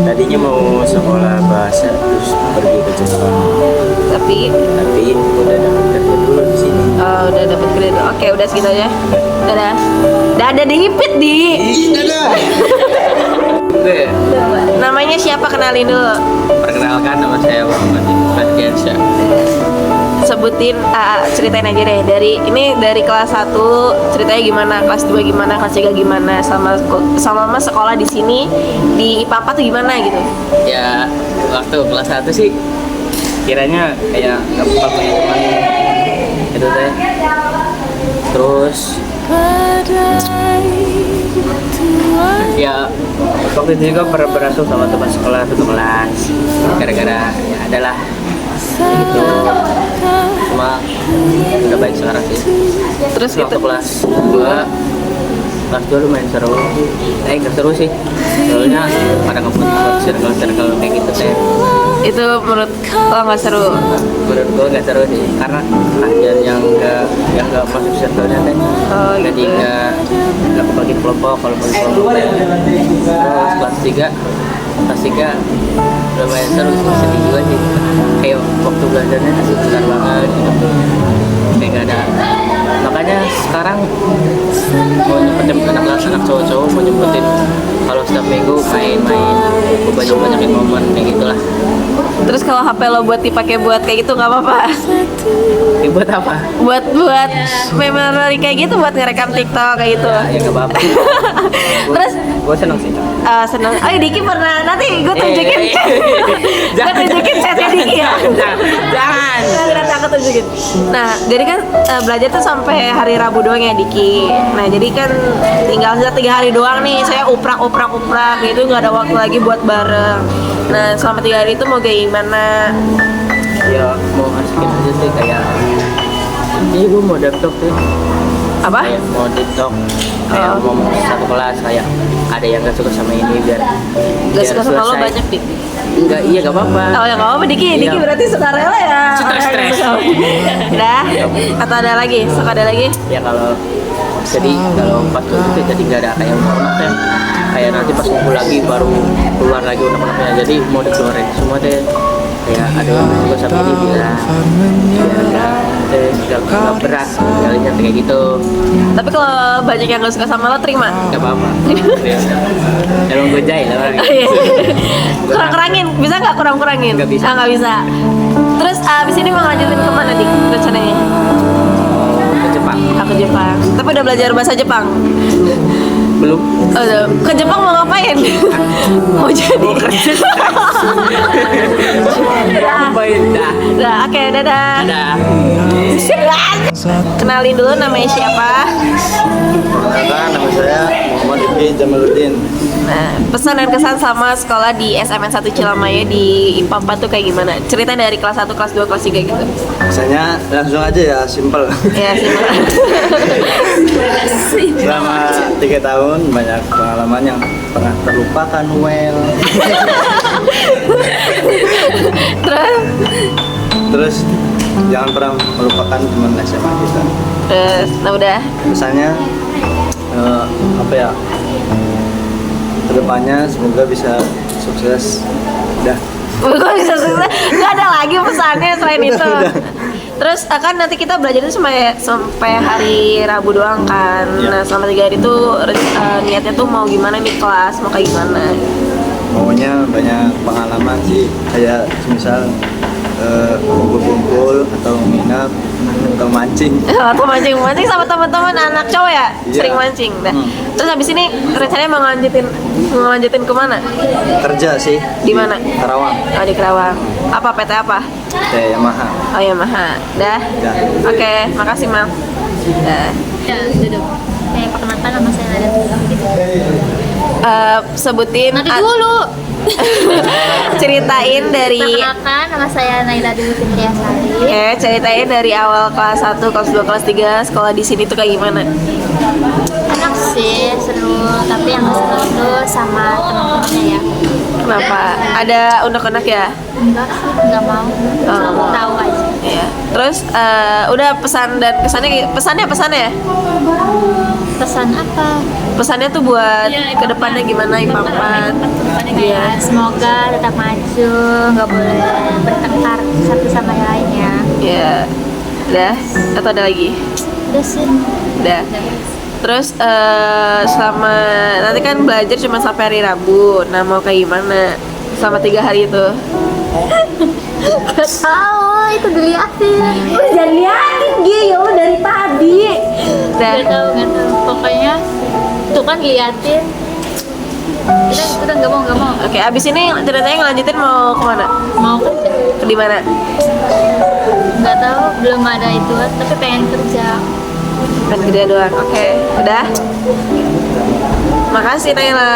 Speaker 7: Tadinya mau sekolah bahasa terus pergi ke Jepang,
Speaker 1: tapi
Speaker 7: tapi udah dapat kerja dulu di sini.
Speaker 1: udah dapet grade. Oke, udah segitu aja. Dadah. Dadah dihipit di.
Speaker 7: Be,
Speaker 1: Namanya siapa? Kenalin dulu.
Speaker 7: perkenalkan nama saya Muhammad Fadiansyah.
Speaker 1: Sebutin, ceritain aja deh dari kelas 1 ceritanya gimana, kelas 2 gimana, kelas 3 gimana, sama sekolah di sini di IPA 4 tuh gimana gitu.
Speaker 8: Ya waktu kelas 1 sih kiranya kayak gampang punya teman itu teh, terus ya waktu itu juga pernah berantem sama teman sekolah satu kelas gara-gara ya adalah gitu, cuma udah baik sekarang sih.
Speaker 1: Terus
Speaker 8: Waktu
Speaker 1: gitu.
Speaker 8: kelas 2 lumayan seru, nggak seru sih soalnya pada ngebut circle kayak gitu teh.
Speaker 1: Itu menurut lo nggak seru?
Speaker 8: Menurut gue nggak seru sih karena kalian yang nggak masuk circle-nya teh
Speaker 1: Oh,
Speaker 8: jadi
Speaker 1: gitu.
Speaker 8: nggak kebagi kelompok. Kalau bagi kelompok teh terus kelas 3 lumayan seru, sedih juga sih kayak waktu belajarnya masih besar banget gitu, kayak nggak ada. Makanya sekarang mau nyempetin anak cowok-cowok, mau nyempetin kalau setiap minggu main-main, banyakin momen kayak gitulah.
Speaker 1: Terus kalau HP lo buat dipakai buat kayak gitu nggak apa-apa?
Speaker 8: Buat apa?
Speaker 1: buat memori kayak gitu, buat ngerekam TikTok kayak gitu.
Speaker 8: Ya nggak apa-apa.
Speaker 1: Terus
Speaker 8: Gue seneng sih.
Speaker 1: seneng. Oh, Diki pernah, nanti gue tunjukin. Gue tunjukin chatnya Diki ya.
Speaker 8: Jangan.
Speaker 1: Nanti aku tunjukin. Nah, jadi kan belajar tuh sampai hari Rabu doang ya Diki. Nah, jadi kan tinggal 3 hari doang nih. Saya uprak gitu, nggak ada waktu lagi buat bareng. Nah, selama 3 hari itu mau kayak gimana?
Speaker 8: Ya mau asikin aja sih kayak ini gue mau laptop tuh
Speaker 1: Apa?
Speaker 8: Kayak mau TikTok, kayak mau satu kelas kayak ada yang gak suka sama ini biar
Speaker 1: Gak suka sama lo
Speaker 8: selesai.
Speaker 1: banyak dik.
Speaker 8: Enggak, iya gak apa-apa.
Speaker 1: Oh ya nggak apa-apa Diki,
Speaker 8: Iya.
Speaker 1: Diki berarti suka rela ya.
Speaker 8: Stres.
Speaker 1: Udah. Atau ada lagi? Suka ada lagi?
Speaker 8: Ya kalau jadi kalau pas itu jadi nggak ada kayak unek-uneknya, kayak nanti pas ngumpul lagi baru keluar lagi unek-uneknya, jadi mau dikeluarin semua deh. Kayak ada yang suka sama ini biar nggak berat kalinya kayak gitu.
Speaker 1: Tapi kalau banyak yang gak suka sama lo terima.
Speaker 8: Nggak apa-apa. Emang gue jahil lah.
Speaker 1: Kurang-kurangin, bisa nggak kurang-kurangin?
Speaker 8: Nggak bisa.
Speaker 1: Nggak bisa. Terus abis ini mau lanjutin kemana dik rencananya?
Speaker 8: Ke Jepang
Speaker 1: Ke Jepang. Tapi udah belajar bahasa Jepang.
Speaker 8: belum.
Speaker 1: Oh, udah. Ke Jepang mau ngapain? Mau jadi.
Speaker 8: Ngapain dah?
Speaker 1: Udah, oke, dadah.
Speaker 8: Ada.
Speaker 1: Kenalin dulu namanya siapa?
Speaker 7: Perkenalkan, nama saya Muhammad Ibni Jamaluddin.
Speaker 1: Nah, pesan dan kesan sama sekolah di SMN 1 Cilamaya di IPA 4 tuh kayak gimana? Cerita dari kelas 1, kelas 2, kelas 3 gitu.
Speaker 7: Misalnya langsung aja ya, simple.
Speaker 1: Ya, sih.
Speaker 7: Selama 3 tahun banyak pengalaman yang pernah terlupakan, well. Terus jangan pernah melupakan teman SMA kita.
Speaker 1: Terus, nah udah.
Speaker 7: Misalnya apa ya? Kedepannya semoga bisa sukses. Udah.
Speaker 1: Kok bisa susah? Gak ada lagi pesannya selain itu. Terus kan nanti kita belajar itu sampai hari Rabu doang kan.
Speaker 7: Iya.
Speaker 1: Nah selama 3 hari itu niatnya tuh mau gimana nih kelas, mau kayak gimana?
Speaker 7: Maunya banyak pengalaman sih, kayak misal kumpul-kumpul atau nginap atau mancing.
Speaker 1: Atau mancing sama teman-teman anak cowok ya?
Speaker 7: Iya.
Speaker 1: Sering mancing. Nah, terus habis ini rencananya mau lanjutin kemana?
Speaker 7: Kerja sih
Speaker 1: Di mana?
Speaker 7: Karawang.
Speaker 1: Oh, di Kerawang. Apa PT apa?
Speaker 7: Kayak Yamaha.
Speaker 1: Oh Yamaha. Dah.
Speaker 7: Dah.
Speaker 1: Oke, makasih Mal. Dah.
Speaker 2: Ya, duduk.
Speaker 3: Perkenalkan nama saya Nada gitu.
Speaker 1: Sebutin
Speaker 3: Nanti dulu.
Speaker 1: ceritain dari
Speaker 3: Perkenalkan nama saya Naila Dewi Fitriasari.
Speaker 1: Oke, ceritain dari awal kelas 1, kelas 2, kelas 3 sekolah di sini tuh kayak gimana?
Speaker 3: Enak sih, seru. Tapi yang gak seru itu sama teman-temannya ya.
Speaker 1: Kenapa? Ada unek-unek ya?
Speaker 3: Enggak sih, nggak mau.
Speaker 1: nggak mau.
Speaker 3: Tahu aja.
Speaker 1: Iya. Terus udah pesan dan pesannya
Speaker 3: Pesan apa?
Speaker 1: pesannya tuh buat kedepannya gimana IPA 4? Iya.
Speaker 3: Semoga tetap maju, nggak boleh bertengkar satu sama yang lainnya.
Speaker 1: Iya. Udah? Atau ada lagi?
Speaker 3: Udah sih.
Speaker 1: Udah. Terus selama nanti kan belajar cuma sampai hari Rabu. Nah mau kayak gimana selama 3 hari itu?
Speaker 3: Gak tahu, itu diliatin.
Speaker 1: Jangan liatin ya Allah dari tadi. Udah.
Speaker 2: Gak tahu. Pokoknya tuh kan liatin. Kita nggak mau.
Speaker 1: Oke, abis ini ceritanya ngelanjutin mau kemana?
Speaker 2: Mau kerja.
Speaker 1: Di mana?
Speaker 2: Nggak tahu, belum ada itu, tapi pengen kerja.
Speaker 1: Kan gede doang. Oke, udah. Makasih Naila.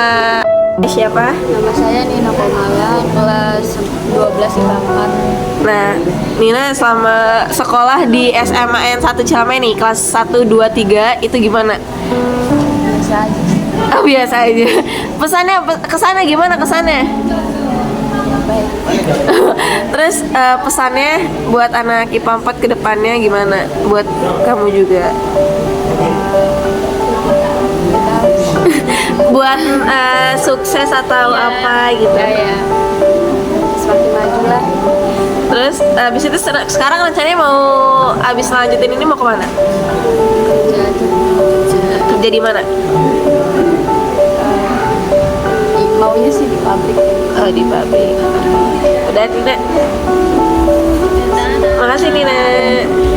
Speaker 1: Siapa?
Speaker 2: Nama saya Nina Komala, kelas 12 IPA 4.
Speaker 1: Nah, Nina selama sekolah di SMAN 1 Cilamaya nih, kelas 1, 2, 3 itu gimana?
Speaker 2: Biasa aja.
Speaker 1: Oh, biasa aja. Kesannya gimana kesannya?
Speaker 2: Baik.
Speaker 1: Terus pesannya buat anak IPA 4 ke depannya gimana? Buat kamu juga. Buat sukses atau apa gitu.
Speaker 2: Ya. Semakin maju lah.
Speaker 1: Terus abis itu sekarang rencananya mau abis lanjutin ini mau kemana?
Speaker 2: Kerja aja.
Speaker 1: Kerja di mana?
Speaker 2: Maunya sih di pabrik.
Speaker 1: Oh, di pabrik. Udah Nina. Makasih Nina.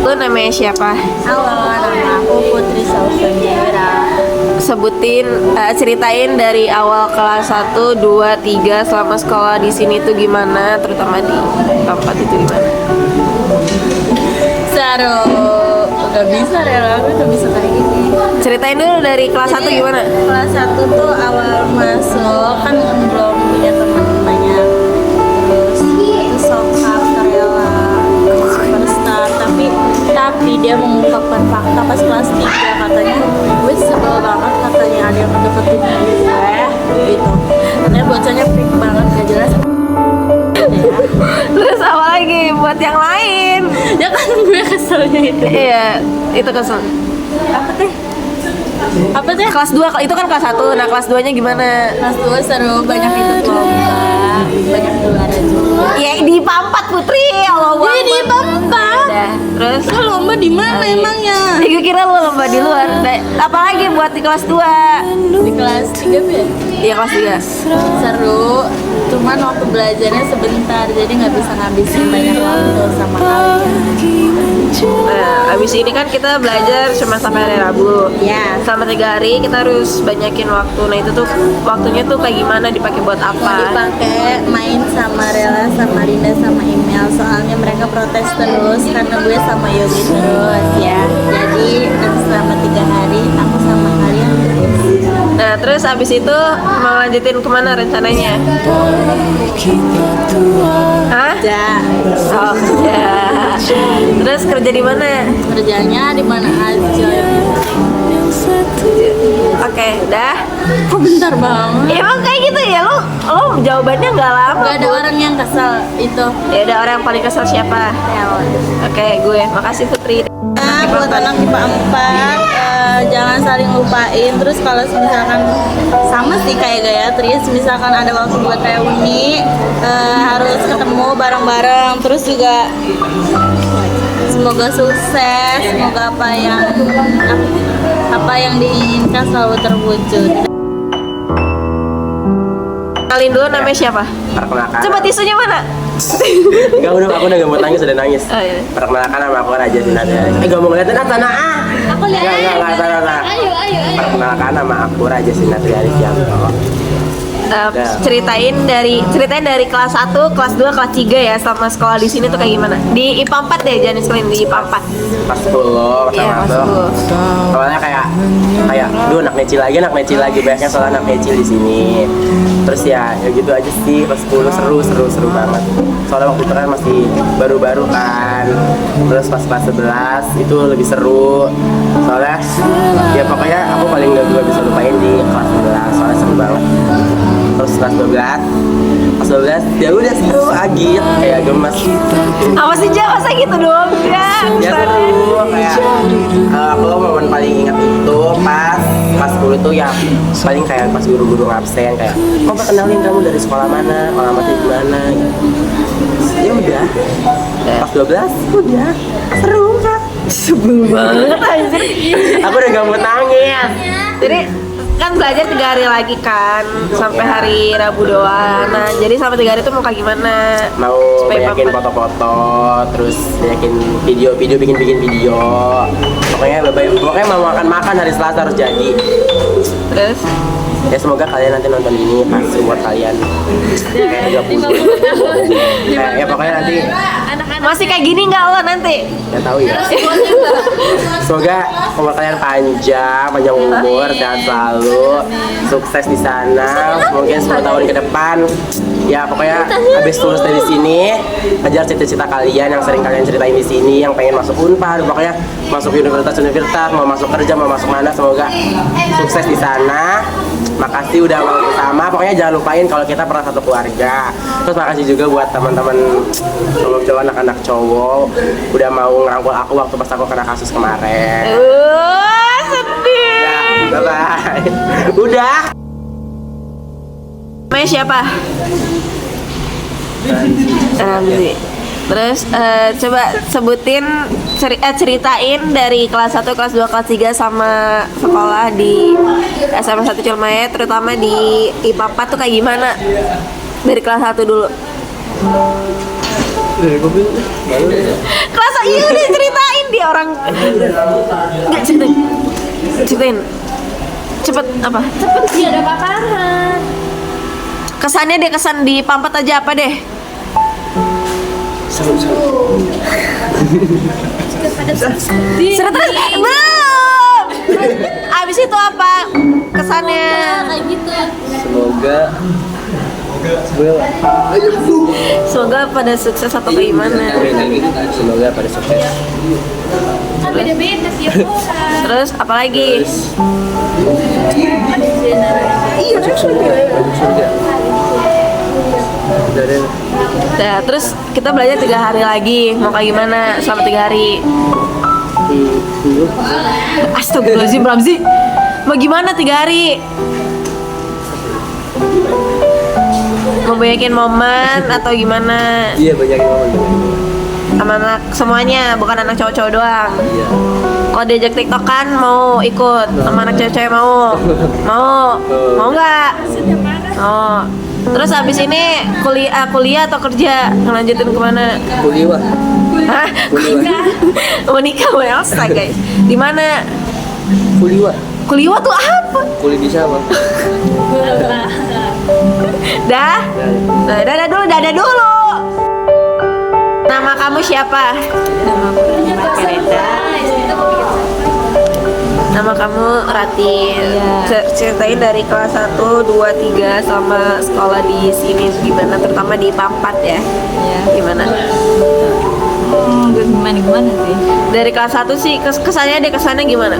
Speaker 1: Lu namanya siapa?
Speaker 2: Halo, nama aku Putri Sausanjera.
Speaker 1: Sebutin, ceritain dari awal kelas 1, 2, 3 selama sekolah di sini tuh gimana, terutama di tempat itu gimana?
Speaker 2: Seru. Udah bisa ya, aku udah bisa kayak gini.
Speaker 1: Ceritain dulu dari kelas 1 gimana?
Speaker 2: Kelas 1 tuh awal masuk kan belum punya teman banyak. Terus itu sokap rela superstar tapi
Speaker 6: dia mengungkapkan fakta pas kelas 3 katanya gue sebel banget katanya ada yang mendeketin gue gitu. Katanya bocahnya freak banget gak jelas.
Speaker 1: Terus apa lagi buat yang lain?
Speaker 6: Ya kan gue keselnya itu.
Speaker 1: Iya, itu kesel.
Speaker 6: Apa teh?
Speaker 1: Kelas 2 itu kan kelas 1. Nah, kelas 2-nya gimana?
Speaker 6: Kelas 2 seru, banyak ikut lomba, banyak juara juga.
Speaker 1: Ya di Pampat Putri, Allah
Speaker 6: Jadi di Pampat.
Speaker 1: Udah. Terus
Speaker 6: Lo lomba di mana emangnya?
Speaker 1: gue kira lu lomba di luar. Apalagi buat di kelas 2?
Speaker 6: Di kelas 3 ya?
Speaker 1: Iya, kelas 3.
Speaker 6: Seru, cuman waktu belajarnya sebentar, jadi nggak bisa ngabisin banyak waktu sama kalian.
Speaker 1: Nah, abis ini kan kita belajar cuma sampai hari Rabu.
Speaker 6: Ya.
Speaker 1: Selama 3 hari kita harus banyakin waktu. Nah, itu tuh waktunya tuh kayak gimana, dipakai buat apa?
Speaker 6: Dipakai main sama Rela, sama Linda, sama Email. Soalnya mereka protes terus karena gue sama Yogi terus ya. Jadi selama 3 hari aku sama kalian terus.
Speaker 1: Nah, terus abis itu mau lanjutin kemana rencananya? Hah?
Speaker 6: Ya,
Speaker 1: Oh, kerja. Terus kerja di mana?
Speaker 6: kerjanya di mana aja.
Speaker 1: Oke, udah.
Speaker 6: Kok bentar banget?
Speaker 1: Emang kayak gitu ya, lo jawabannya nggak lama.
Speaker 6: Gak ada orang yang kesel itu.
Speaker 1: Ya udah, orang yang paling kesel siapa? Oke, gue. Makasih Putri.
Speaker 6: Nah, buat anak IPA 4 jangan saling lupain. Terus kalau misalkan sama sih kayak Gayatris, misalkan ada waktu buat reuni, harus ketemu bareng-bareng. Terus juga semoga sukses, semoga apa yang diinginkan selalu terwujud.
Speaker 1: Kenalin dulu, namanya siapa?
Speaker 4: Perkenalkan.
Speaker 1: Coba tisunya mana?
Speaker 4: Enggak, aku udah gak mau nangis, udah nangis.
Speaker 1: Oh, iya.
Speaker 4: Perkenalkan nama aku Raja Sinatria. Gak mau ngeliatin sana
Speaker 3: Aku lihat.
Speaker 4: Enggak, sana.
Speaker 3: Ayo.
Speaker 4: Perkenalkan nama aku Raja Sinatria Arifianto.
Speaker 1: Ceritain dari kelas 1, kelas 2, kelas 3 ya, selama sekolah di sini tuh kayak gimana? Di IPA 4 deh, jangan sekalian di IPA 4.
Speaker 4: Pas 10
Speaker 1: Iya,
Speaker 4: sama
Speaker 1: kelas
Speaker 4: tuh. Soalnya kayak duh, anak necil lagi banyaknya soal anak necil di sini. Terus ya gitu aja sih. Pas 10 seru banget. Soalnya waktu itu kan masih baru-baru kan. Terus pas kelas 11 itu lebih seru. Soalnya ya pokoknya aku paling gak bisa lupain di kelas 11, soalnya seru banget. Terus kelas 12 ya udah seru, agit kayak gemes.
Speaker 1: Apa sih Jawa saya gitu dong ya?
Speaker 4: Ya seru, kayak aku momen paling ingat itu pas 10 tuh ya paling kayak pas guru-guru ngabsen kayak mau kenalin kamu dari sekolah mana, alamatnya di mana gitu. Ya udah. Pas 12 udah seru kan.
Speaker 1: Sebel banget anjir.
Speaker 4: Aku udah gak mau nangis.
Speaker 1: Jadi kan belajar 3 hari lagi kan, sampai hari Rabu doang. Nah, jadi selama 3 hari itu mau kayak gimana?
Speaker 4: Mau
Speaker 1: Supaya
Speaker 4: banyakin
Speaker 1: papa-
Speaker 4: foto-foto, terus banyakin video, bikin video. Pokoknya mau makan hari Selasa harus jadi.
Speaker 1: Terus
Speaker 4: Ya semoga kalian nanti nonton ini pas buat kalian kayak 30. Ya pokoknya nanti
Speaker 1: masih kayak gini nggak lo nanti?
Speaker 4: ya tahu ya. Semoga umur kalian panjang umur, sehat selalu, sukses di sana. Mungkin 10 tahun ke depan. Ya pokoknya habis lulus dari sini, kejar cita-cita kalian yang sering kalian ceritain di sini, yang pengen masuk Unpad, pokoknya masuk universitas, mau masuk kerja, mau masuk mana, semoga sukses di sana. Makasih udah mau bersama. Pokoknya jangan lupain kalau kita pernah satu keluarga. Terus makasih juga buat teman-teman cowok, anak-anak cowok udah mau ngerangkul aku waktu pas aku kena kasus kemarin.
Speaker 1: Sedih.
Speaker 4: Ya, bye. Udah.
Speaker 1: Namanya siapa? Ramzi. Terus coba sebutin ceritain dari kelas 1, kelas 2, kelas 3 sama sekolah di SMA 1 Cilmae, terutama di IPA 4 tuh kayak gimana? Dari kelas 1 dulu. Kelas 1 iya udah ceritain dia orang. Enggak ceritain. Cepet apa? Cepet dia ada paparan. Kesannya deh, kesan di Pampat aja apa deh? Seru. Seru terus belum. Abis itu apa kesannya?
Speaker 3: Kayak gitu.
Speaker 8: Semoga
Speaker 1: Semoga pada sukses atau kayak gimana.
Speaker 8: Semoga pada sukses.
Speaker 2: Kan beda-beda sih
Speaker 1: Terus apalagi?
Speaker 8: Masuk surga. Udah deh.
Speaker 1: Nah, terus kita belajar 3 hari lagi. Mau kayak gimana selama 3 hari? Astagfirullahaladzim, Ramzi. Mau gimana 3 hari? Mau banyakin momen atau gimana?
Speaker 8: Iya, banyakin momen.
Speaker 1: Sama anak semuanya, bukan anak cowok-cowok doang.
Speaker 8: Iya.
Speaker 1: Kalau diajak tiktokan mau ikut, sama anak cewek-cewek mau? Mau nggak? Oh. Terus abis ini kuliah atau kerja? Ngelanjutin kemana?
Speaker 8: Kuliah.
Speaker 1: Hah?
Speaker 8: Kuliah.
Speaker 1: Mau nikah sama Elsa guys? Di mana?
Speaker 8: Kuliah.
Speaker 1: Kuliah tuh apa?
Speaker 8: Kuliah di Sabah.
Speaker 1: Dah? Nah, dadah dulu. Nama kamu siapa?
Speaker 2: Nama aku Reda.
Speaker 1: Nama kamu Ratin. Ceritain dari kelas 1, 2, 3 sama sekolah di sini gimana, terutama di Pampat ya. Gimana?
Speaker 2: Gimana sih?
Speaker 1: Dari kelas 1 sih kesannya gimana?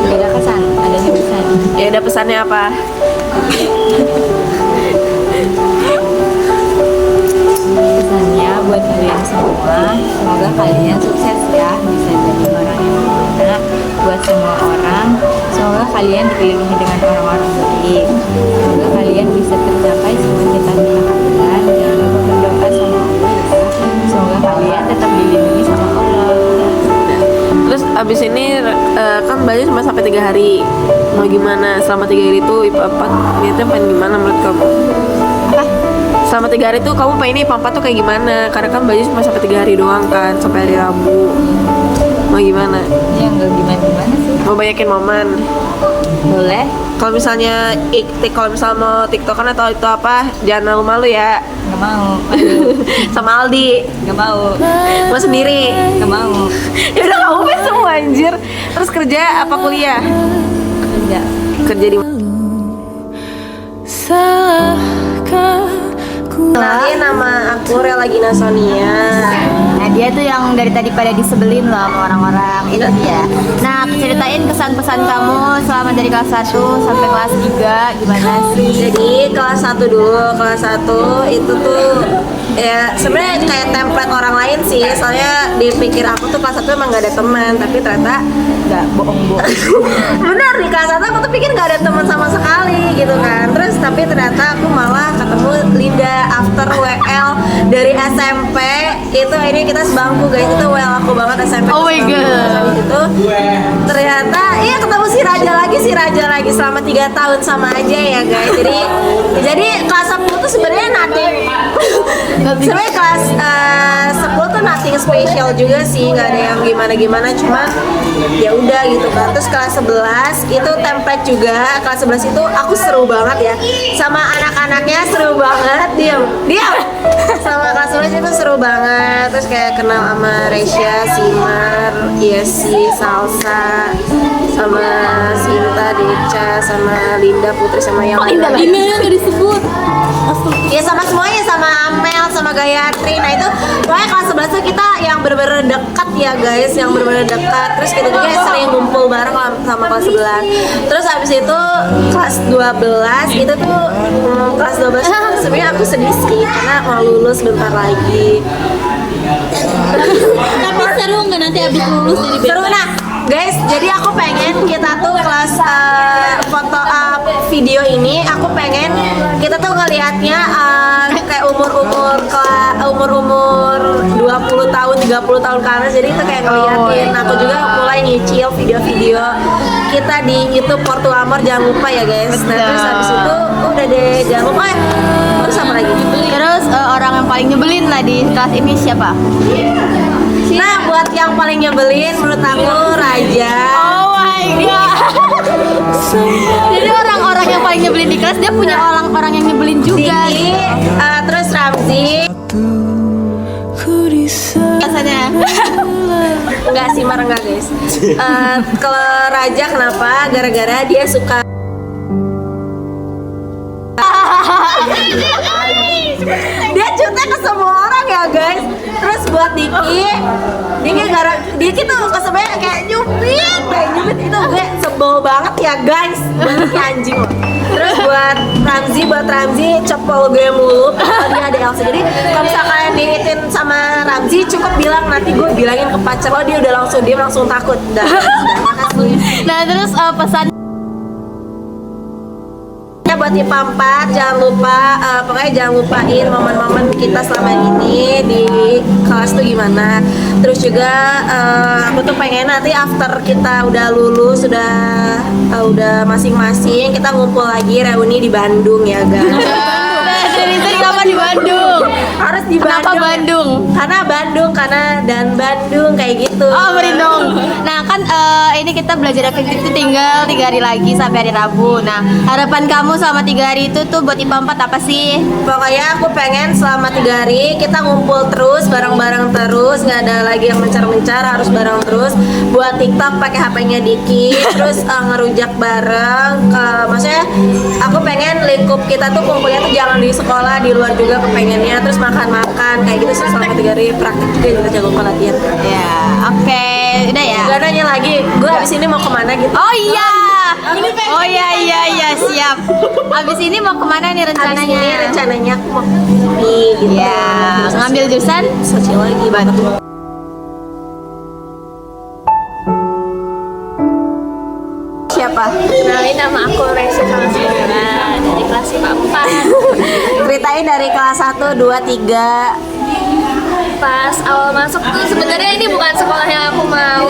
Speaker 2: Beda kesan, adanya pesan.
Speaker 1: Ya ada pesannya apa?
Speaker 2: Pesannya buat kalian semua, semoga kalian sukses ya, bisa jadi orang yang berguna buat semua orang. Semoga kalian dikelilingi dengan orang-orang baik. Semoga kalian bisa tercapai semua cita-cita kalian. Jangan lupa berdoa sama Allah ya. Semoga kalian tetap dilindungi sama Allah.
Speaker 1: Terus abis ini kan belajar cuma sampai 3 hari. Mau gimana selama 3 hari itu IPA 4 niatnya pengen gimana menurut kamu? Selama 3 hari itu kamu pengen IPA 4 tuh kayak gimana? Karena kan belajar cuma sampai 3 hari doang kan, sampai hari Rabu. Mau gimana?
Speaker 2: Ya nggak gimana-gimana sih.
Speaker 1: Mau banyakin momen?
Speaker 2: Boleh?
Speaker 1: Kalau misalnya mau tiktokan atau itu apa, jangan malu-malu ya.
Speaker 2: Nggak mau.
Speaker 1: Sama Aldi.
Speaker 2: Nggak mau.
Speaker 1: Mau sendiri.
Speaker 2: Nggak mau.
Speaker 1: Ya udah kamu kan semua anjir. Terus kerja apa kuliah?
Speaker 2: Kerja.
Speaker 1: Kerja di Kenalin, nama aku Relagina Sonia.
Speaker 3: Nah dia tuh yang dari tadi pada disebelin loh sama orang-orang, itu dia. Nah ceritain kesan-pesan kamu selama dari kelas 1 sampai kelas 3 gimana sih?
Speaker 1: Jadi kelas 1 dulu, kelas 1 itu tuh ya sebenarnya kayak template orang lain sih. Soalnya dipikir aku tuh kelas 1 emang gak ada teman, tapi ternyata
Speaker 3: Nggak bohong-bohong.
Speaker 1: bener di kelas 1 aku tuh pikir gak ada teman sama sekali gitu kan. Terus tapi ternyata aku malah ketemu Linda after WL dari SMP. Itu ini kita sebangku guys, itu WL aku banget SMP.
Speaker 2: Oh my God.
Speaker 1: Habis itu ternyata iya ketemu si Raja lagi selama 3 tahun sama aja ya guys. Jadi kelas 10 tuh sebenarnya nothing. Sebenarnya kelas 10 tuh nothing special juga sih, nggak ada yang gimana-gimana, cuman ya udah gitu kan. Terus kelas 11 itu template juga. Kelas 11 itu aku seru banget ya, sama anak-anaknya seru banget. Diam sama kelas 11 itu seru banget. Terus kayak kenal sama Resya, Simar, Yesi, Salsa, sama Sinta, Deca, sama Linda, Putri, sama yang lain.
Speaker 6: Emailnya nggak disebut.
Speaker 1: Ya sama semuanya, sama Amel, sama Gayatri. Nah itu pokoknya kelas 11 tuh kita yang bener-bener dekat ya guys, yang bener-bener dekat. Terus kita juga sering ngumpul bareng sama kelas 11. Terus habis itu kelas 12 itu tuh kelas 12 itu sebenarnya aku sedih sih karena mau lulus bentar lagi.
Speaker 6: Tapi seru nggak nanti abis lulus jadi
Speaker 1: Seru. Nah guys, jadi aku pengen kita tuh kelas foto video ini, aku pengen kita tuh ngelihatnya kayak umur 20 tahun, 30 tahun ke atas. Jadi itu kayak ngeliatin. Aku juga mulai nyicil video-video kita di YouTube Portu Amor, jangan lupa ya guys. Nah terus habis itu udah deh, jangan lupa ya. Terus apa lagi?
Speaker 3: Terus orang yang paling nyebelin lah di kelas ini siapa?
Speaker 1: Nah buat yang paling nyebelin menurut aku Raja.
Speaker 3: Oh my god. Jadi orang-orang yang paling nyebelin di kelas dia punya orang-orang yang nyebelin juga.
Speaker 1: Diki, terus Ramzi. Biasanya enggak sih, marah enggak guys. Kalau Raja kenapa? Gara-gara dia suka Dia cute ke semua orang ya guys. Terus buat Diki tuh kesebenarnya kayak nyubit itu gue sebel banget ya guys. Baliknya anjing loh. Terus buat Ramzi cepol gue mulu kalau dia ada Elsa. Jadi kalau misalkan kalian diitin sama Ramzi cukup bilang, nanti gue bilangin ke pacar lo, dia udah langsung takut. Makasih.
Speaker 3: Nah terus pesan
Speaker 1: Buat IPA 4 jangan lupa pokoknya jangan lupain momen-momen kita selama ini di kelas tuh gimana. Terus juga aku tuh pengen nanti after kita udah lulus, udah masing-masing, kita ngumpul lagi reuni di Bandung ya guys.
Speaker 3: Kenapa di Bandung?
Speaker 1: Harus di Bandung.
Speaker 3: Kenapa Bandung?
Speaker 1: Karena Bandung kayak gitu.
Speaker 3: Oh berindung. Nah kan ini kita belajar efektif itu tinggal 3 hari lagi sampai hari Rabu. Nah harapan kamu selama 3 hari itu tuh buat IPA 4 apa sih?
Speaker 1: Pokoknya aku pengen selama 3 hari kita ngumpul terus, bareng-bareng terus, nggak ada lagi yang mencar-mencar, harus bareng terus. Buat TikTok pakai HP-nya Diki, terus ngerujak bareng. Maksudnya aku pengen lingkup kita tuh kumpulnya tuh jangan di sekolah, di luar juga kepengennya. Terus makan-makan kayak gitu selama 3 hari, praktik juga kita jangan lupa latihan.
Speaker 3: Ya oke udah ya.
Speaker 1: Gak nanya lagi, gue abis ini mau kemana gitu.
Speaker 3: Oh iya. Oh iya siap. Abis ini mau kemana nih rencananya?
Speaker 1: Abis ini rencananya aku mau ke gitu.
Speaker 3: Ya ngambil jurusan
Speaker 1: sosiologi banget. Siapa?
Speaker 2: Kenalin, nama aku Resi Salsabila dari kelas IPA 4.
Speaker 1: Ceritain dari kelas 1, 2, 3.
Speaker 2: Pas awal masuk tuh sebenarnya ini bukan sekolah yang aku mau.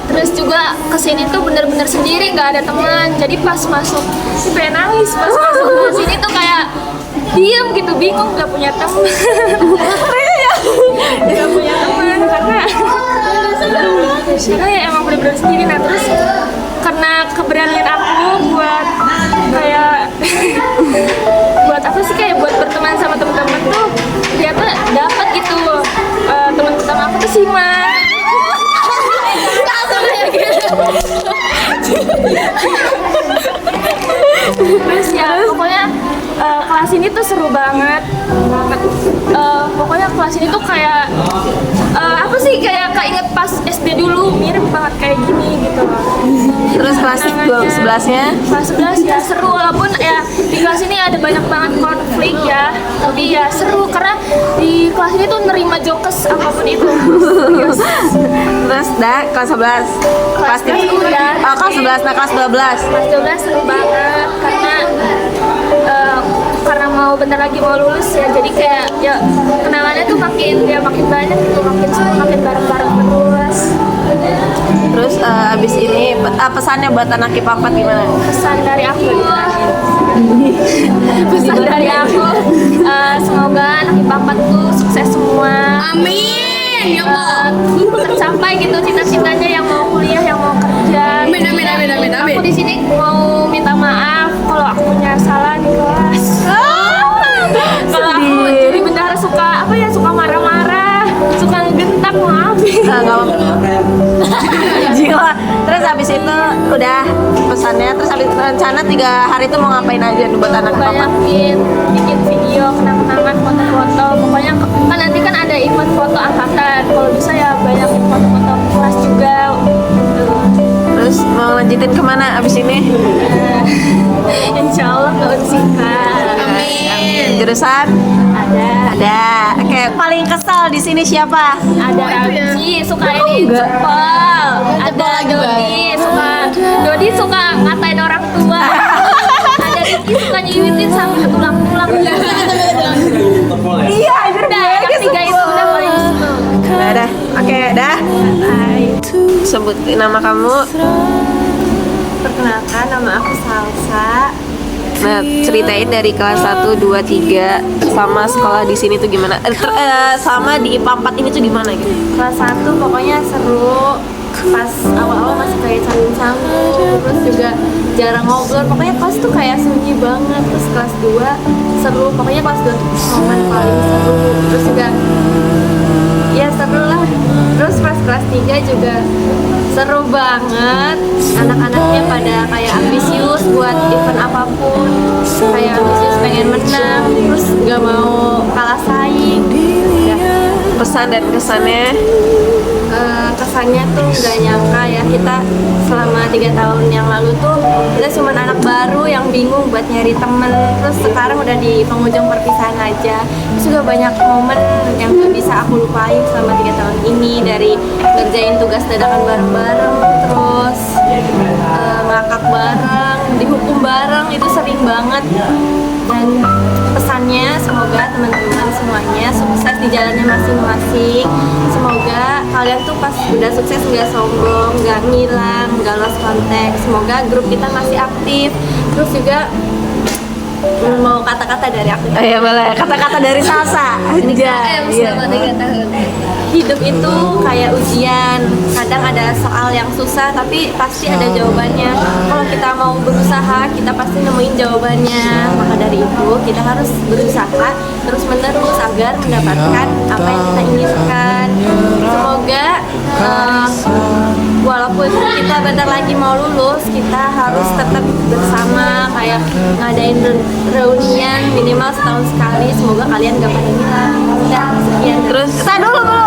Speaker 2: Terus juga kesini tuh bener-bener sendiri, nggak ada teman. Jadi pas masuk, sih pengen nangis. Pas masuk ke sini tuh kayak diem gitu, bingung, nggak punya teman. Nggak punya teman karena ya emang bener-bener sendiri. Nah terus karena keberanian aku buat kayak buat apa sih, kayak buat berteman sama teman-teman tuh ternyata dapat gitu. Teman pertama aku tuh Sima. Terus ya pokoknya kelas ini tuh seru banget. Pokoknya kelas ini tuh kayak apa sih, kayak inget pas SD dulu, mirip banget kayak gini gitu.
Speaker 1: Terus kelas 11-nya?
Speaker 2: Kelas 11 ya seru, walaupun ya di kelas ini ada banyak banget konflik ya, tapi ya seru karena di kelas ini tuh nerima jokes apapun itu. Serius.
Speaker 1: Terus kelas 11?
Speaker 2: Kelas 12 udah.
Speaker 1: Oh kelas 11, nah kelas 12?
Speaker 2: Kelas 12 seru banget karena mau bentar lagi mau lulus ya, jadi kayak ya kenangannya tuh makin banyak gitu, makin seru, makin bareng-bareng terus.
Speaker 1: Terus abis ini pesannya buat anak IPA 4 gimana?
Speaker 2: Pesan dari aku semoga anak IPA 4 tuh sukses semua. Amin ya Allah. Tercapai gitu cita-citanya, yang mau kuliah, yang mau kerja. Amin. Aku di sini mau minta maaf kalau aku punya salah di kelas. Kalau aku jadi bendahara suka marah-marah, suka ngegentak, maafin.
Speaker 1: Gak apa-apa. Gila. Terus abis itu udah pesannya, terus abis rencana 3 hari itu mau ngapain aja buat anak IPA 4?
Speaker 2: Bikin video, kenang-kenangan, foto-foto. Pokoknya kan nanti kan ada event foto angkatan. Kalau bisa ya banyakin foto-foto kelas juga.
Speaker 1: Terus mau lanjutin kemana abis ini?
Speaker 2: Insya Allah ke Unsika.
Speaker 1: Amin. Jurusan? Ada. Oke, paling kesal di sini siapa?
Speaker 2: Ada Ramzi, suka ini jempol. Ada Dodi suka ngatain orang tua. Ada Riki suka nyiwitin sampai tulang-tulang.
Speaker 1: Iya,
Speaker 2: udah yang 3 itu udah paling seneng.
Speaker 1: Udah. Oke, dah. Sebut nama kamu.
Speaker 5: Perkenalkan, nama aku Salsa.
Speaker 1: Nah, ceritain dari kelas 1, 2, 3 sama sekolah di sini tuh gimana? Sama di IPA 4 ini tuh gimana gitu?
Speaker 5: Kelas 1 pokoknya seru. Pas awal-awal masih kayak canggung-canggung, terus juga jarang ngobrol. Pokoknya kelas tuh kayak sunyi banget. Terus kelas 2 seru. Pokoknya kelas 2 tuh momen paling seru. Terus juga ya seru lah. Terus pas kelas 3 juga seru banget. Anak-anaknya pada kayak ambisius buat event apapun.
Speaker 2: kayak ambisius pengen menang, terus gak mau kalah saing.
Speaker 1: Pesan dan kesannya.
Speaker 2: Kesannya tuh gak nyangka ya, kita selama 3 tahun yang lalu tuh kita cuma anak baru yang bingung buat nyari temen, terus sekarang udah di penghujung perpisahan aja. Terus juga banyak momen yang gak bisa aku lupain selama 3 tahun ini, dari ngerjain tugas dadakan bareng-bareng, terus ngakak bareng, dihukum bareng, itu sering banget. Dan pesannya semoga teman-teman semuanya sukses di jalannya masing-masing. Semoga kalian tuh pas udah sukses nggak sombong, nggak ngilang, nggak lost contact. Semoga grup kita masih aktif. Terus juga mau kata-kata dari aku.
Speaker 1: Ya boleh, kata-kata dari Salsa. Iya.
Speaker 2: Selama 3 tahun. Hidup itu kayak ujian. Kadang ada soal yang susah, tapi pasti ada jawabannya. Kalau kita mau berusaha, kita pasti nemuin jawabannya. Maka dari itu, kita harus berusaha terus-menerus agar mendapatkan apa yang kita inginkan. Semoga walaupun kita bentar lagi mau lulus, kita harus tetap bersama, kayak ngadain reunian minimal setahun sekali. Semoga kalian gak pada hilang. Udah, sekian.
Speaker 1: Terus kita dulu belum.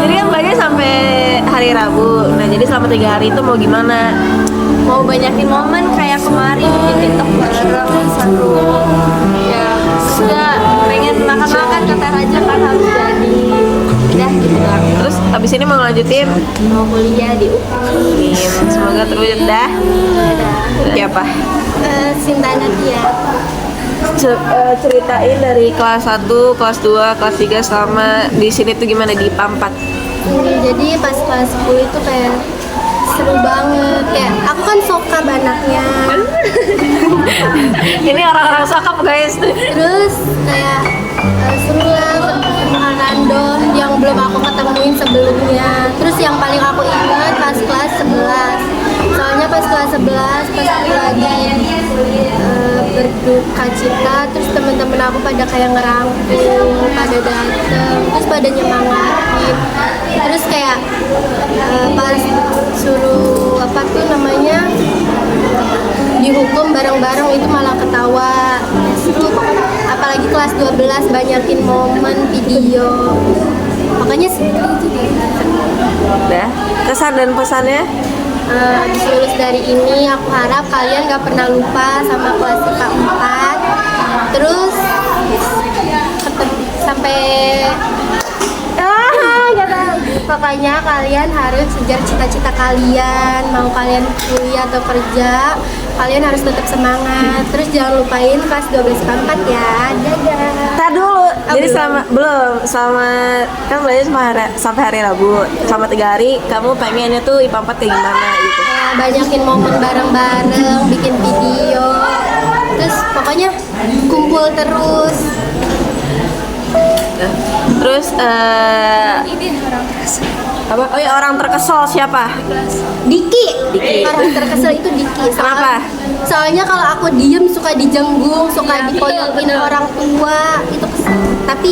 Speaker 1: Jadi kan belajar sampai hari Rabu. Nah jadi selama 3 hari itu mau gimana?
Speaker 2: Mau banyakin momen kayak kemarin bikin TikTok bareng, seru. Ya, udah pengen makan-makan kata Raja kan harus jadi. Udah gitu doang.
Speaker 1: Terus abis ini mau ngelanjutin?
Speaker 2: Mau kuliah di UI.
Speaker 1: Semoga terwujud dah. Siapa?
Speaker 3: Sinta Nadia.
Speaker 1: Ceritain dari kelas 1, kelas 2, kelas 3 selama di sini tuh gimana di IPA 4?
Speaker 3: Jadi pas kelas 10 itu kayak seru banget. Kayak aku kan sokap anaknya.
Speaker 1: Ini orang-orang sokap guys.
Speaker 3: Terus kayak seru lah ketemu random yang belum aku ketemuin sebelumnya. Terus yang paling aku ingat pas kelas 11. Soalnya pas kelas 11 pas aku lagi berduka cita, terus temen-temen aku pada kayak ngerangkul, pada dateng, terus pada nyemangatin. Terus kayak pas suruh apa tuh namanya dihukum bareng-bareng itu malah ketawa. Seru, apalagi kelas 12 banyakin momen video. Makanya seru juga.
Speaker 1: Udah, kesan dan pesannya?
Speaker 3: Habis lulus dari ini aku harap kalian gak pernah lupa sama kelas IPA 4. Terus sampai pokoknya kalian harus kejar cita-cita kalian. Mau kalian kuliah atau kerja, kalian harus tetap semangat. Terus jangan lupain kelas 12 IPA 4 ya. Dadah.
Speaker 1: Tar dulu. Jadi selama kan belajar sampai hari Rabu. Selama 3 hari kamu pengennya tuh IPA 4 kayak gimana gitu?
Speaker 3: Banyakin momen bareng-bareng, bikin video. Terus pokoknya kumpul terus.
Speaker 1: Terus apa? Oh ya, orang terkesal siapa?
Speaker 3: Diki. Orang terkesal itu Diki.
Speaker 1: Kenapa?
Speaker 3: Soalnya kalau aku diem suka dijenggung, suka dipoyokin orang tua, itu kesel. Tapi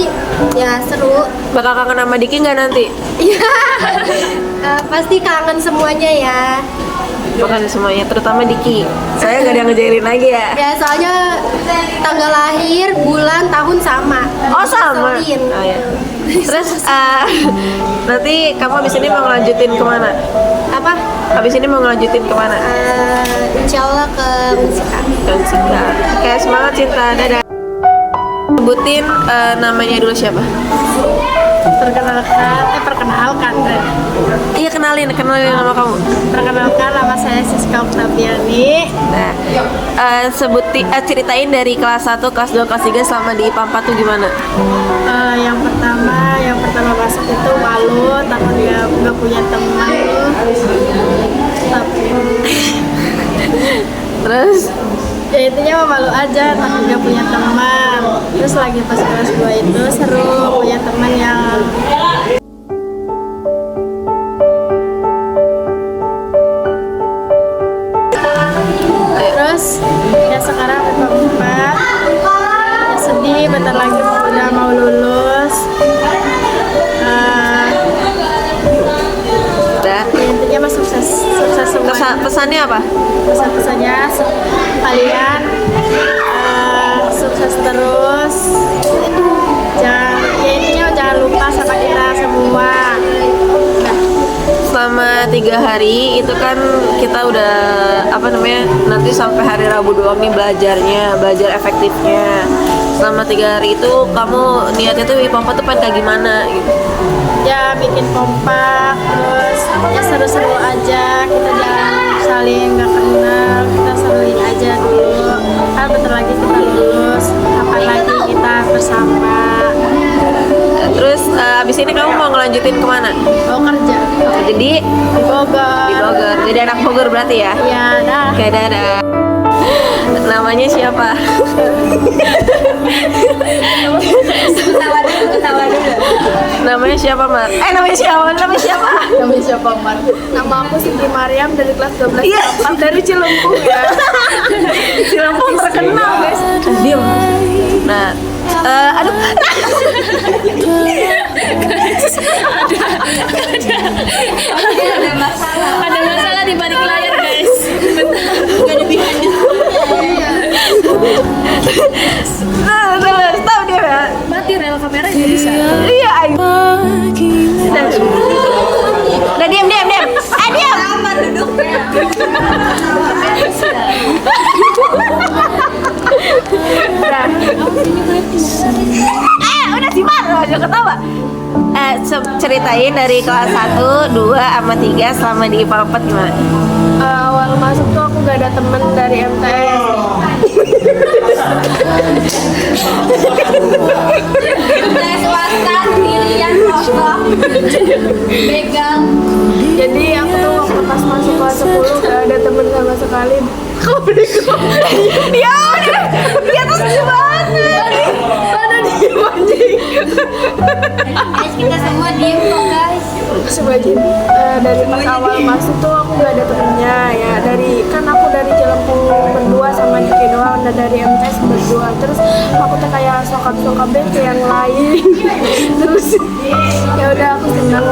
Speaker 3: ya seru.
Speaker 1: Bakal kangen sama Diki nggak nanti?
Speaker 3: Iya. Pasti kangen semuanya ya.
Speaker 1: Bukan semuanya, terutama Diki. Saya nggak ada yang ngejailin lagi ya.
Speaker 3: Ya soalnya tanggal lahir, bulan, tahun sama.
Speaker 1: Oh sama.
Speaker 3: Ngeselin.
Speaker 1: Oh ya. Terus nanti kamu abis ini mau ngelanjutin kemana?
Speaker 3: Apa?
Speaker 1: Abis ini mau ngelanjutin kemana?
Speaker 3: Insya Allah ke Unsika.
Speaker 1: Oke, semangat Cinta, dadah. Sebutin namanya dulu siapa?
Speaker 2: Perkenalkan.
Speaker 1: Iya, kenalin nama kamu.
Speaker 2: Perkenalkan, nama saya Siska Oktaviani.
Speaker 1: Nah, ceritain dari kelas 1, kelas 2, kelas 3 selama di IPA 4 tuh gimana?
Speaker 2: Yang pertama masuk itu malu, takut nggak punya teman.
Speaker 1: Terus?
Speaker 2: Ya intinya mah malu aja, takut nggak punya teman. Terus lagi pas kelas 2 itu seru, punya teman yang terus ya sekarang IPA 4 ya sedih, bentar lagi udah mau lulus.
Speaker 1: Udah.
Speaker 2: Ya, intinya mah sukses semua.
Speaker 1: Pesannya apa?
Speaker 2: Pesan-pesannya kalian
Speaker 5: Terus jangan lupa sama kita semua.
Speaker 1: Selama 3 hari itu kan kita udah nanti sampai hari Rabu doang nih belajar efektifnya. Selama 3 hari itu kamu niatnya tuh IPA 4 tuh pengen kayak gimana gitu?
Speaker 5: Ya bikin kompak, terus ya seru-seru aja, kita jangan saling nggak kenal, kita seruin aja dulu. Kan bentar lagi kita lulus, kapan lagi kita bersama.
Speaker 1: Terus abis ini kamu mau ngelanjutin kemana?
Speaker 5: Mau kerja
Speaker 1: Jadi
Speaker 5: di Bogor.
Speaker 1: di Bogor. Jadi anak Bogor berarti ya?
Speaker 5: Iya, dah.
Speaker 1: Oke, dadah. Namanya siapa?
Speaker 5: Ketawa dulu.
Speaker 1: Namanya siapa, Mar? Namanya siapa?
Speaker 5: Namanya siapa, Mar? Nama aku Siti Mariam dari kelas 12
Speaker 1: Iya.
Speaker 5: dari Cilempung ya.
Speaker 1: Cilempung terkenal, guys. Diam. Nah, aduh.
Speaker 6: Ada masalah di balik layar guys.
Speaker 1: Terus tahu dia ya?
Speaker 6: Mati rel kamera juga bisa.
Speaker 1: Iya, ayo. Udah diam. Diam.
Speaker 5: Sama duduknya.
Speaker 1: Udah sih, Mar, aja ketawa. Ceritain dari kelas 1, 2, sama 3 selama di IPA 4 gimana?
Speaker 5: Awal masuk tuh aku gak ada temen dari MTS.
Speaker 3: swasta pilihan kosong begal.
Speaker 5: Jadi aku tuh waktu pas masuk kelas 10 gak ada temen sama sekali.
Speaker 1: Ya udah, dia tuh setuju banget.
Speaker 5: Ada di anjing.
Speaker 3: Guys, kita semua diem kok guys.
Speaker 5: Sebajin dari pas awal masuk tuh aku gak ada temennya ya. Kan aku dari Cilempung berdua sama Diki doang, dan dari MTS berdua. Terus aku tuh kayak sokap band yang lain. Terus ya udah aku senang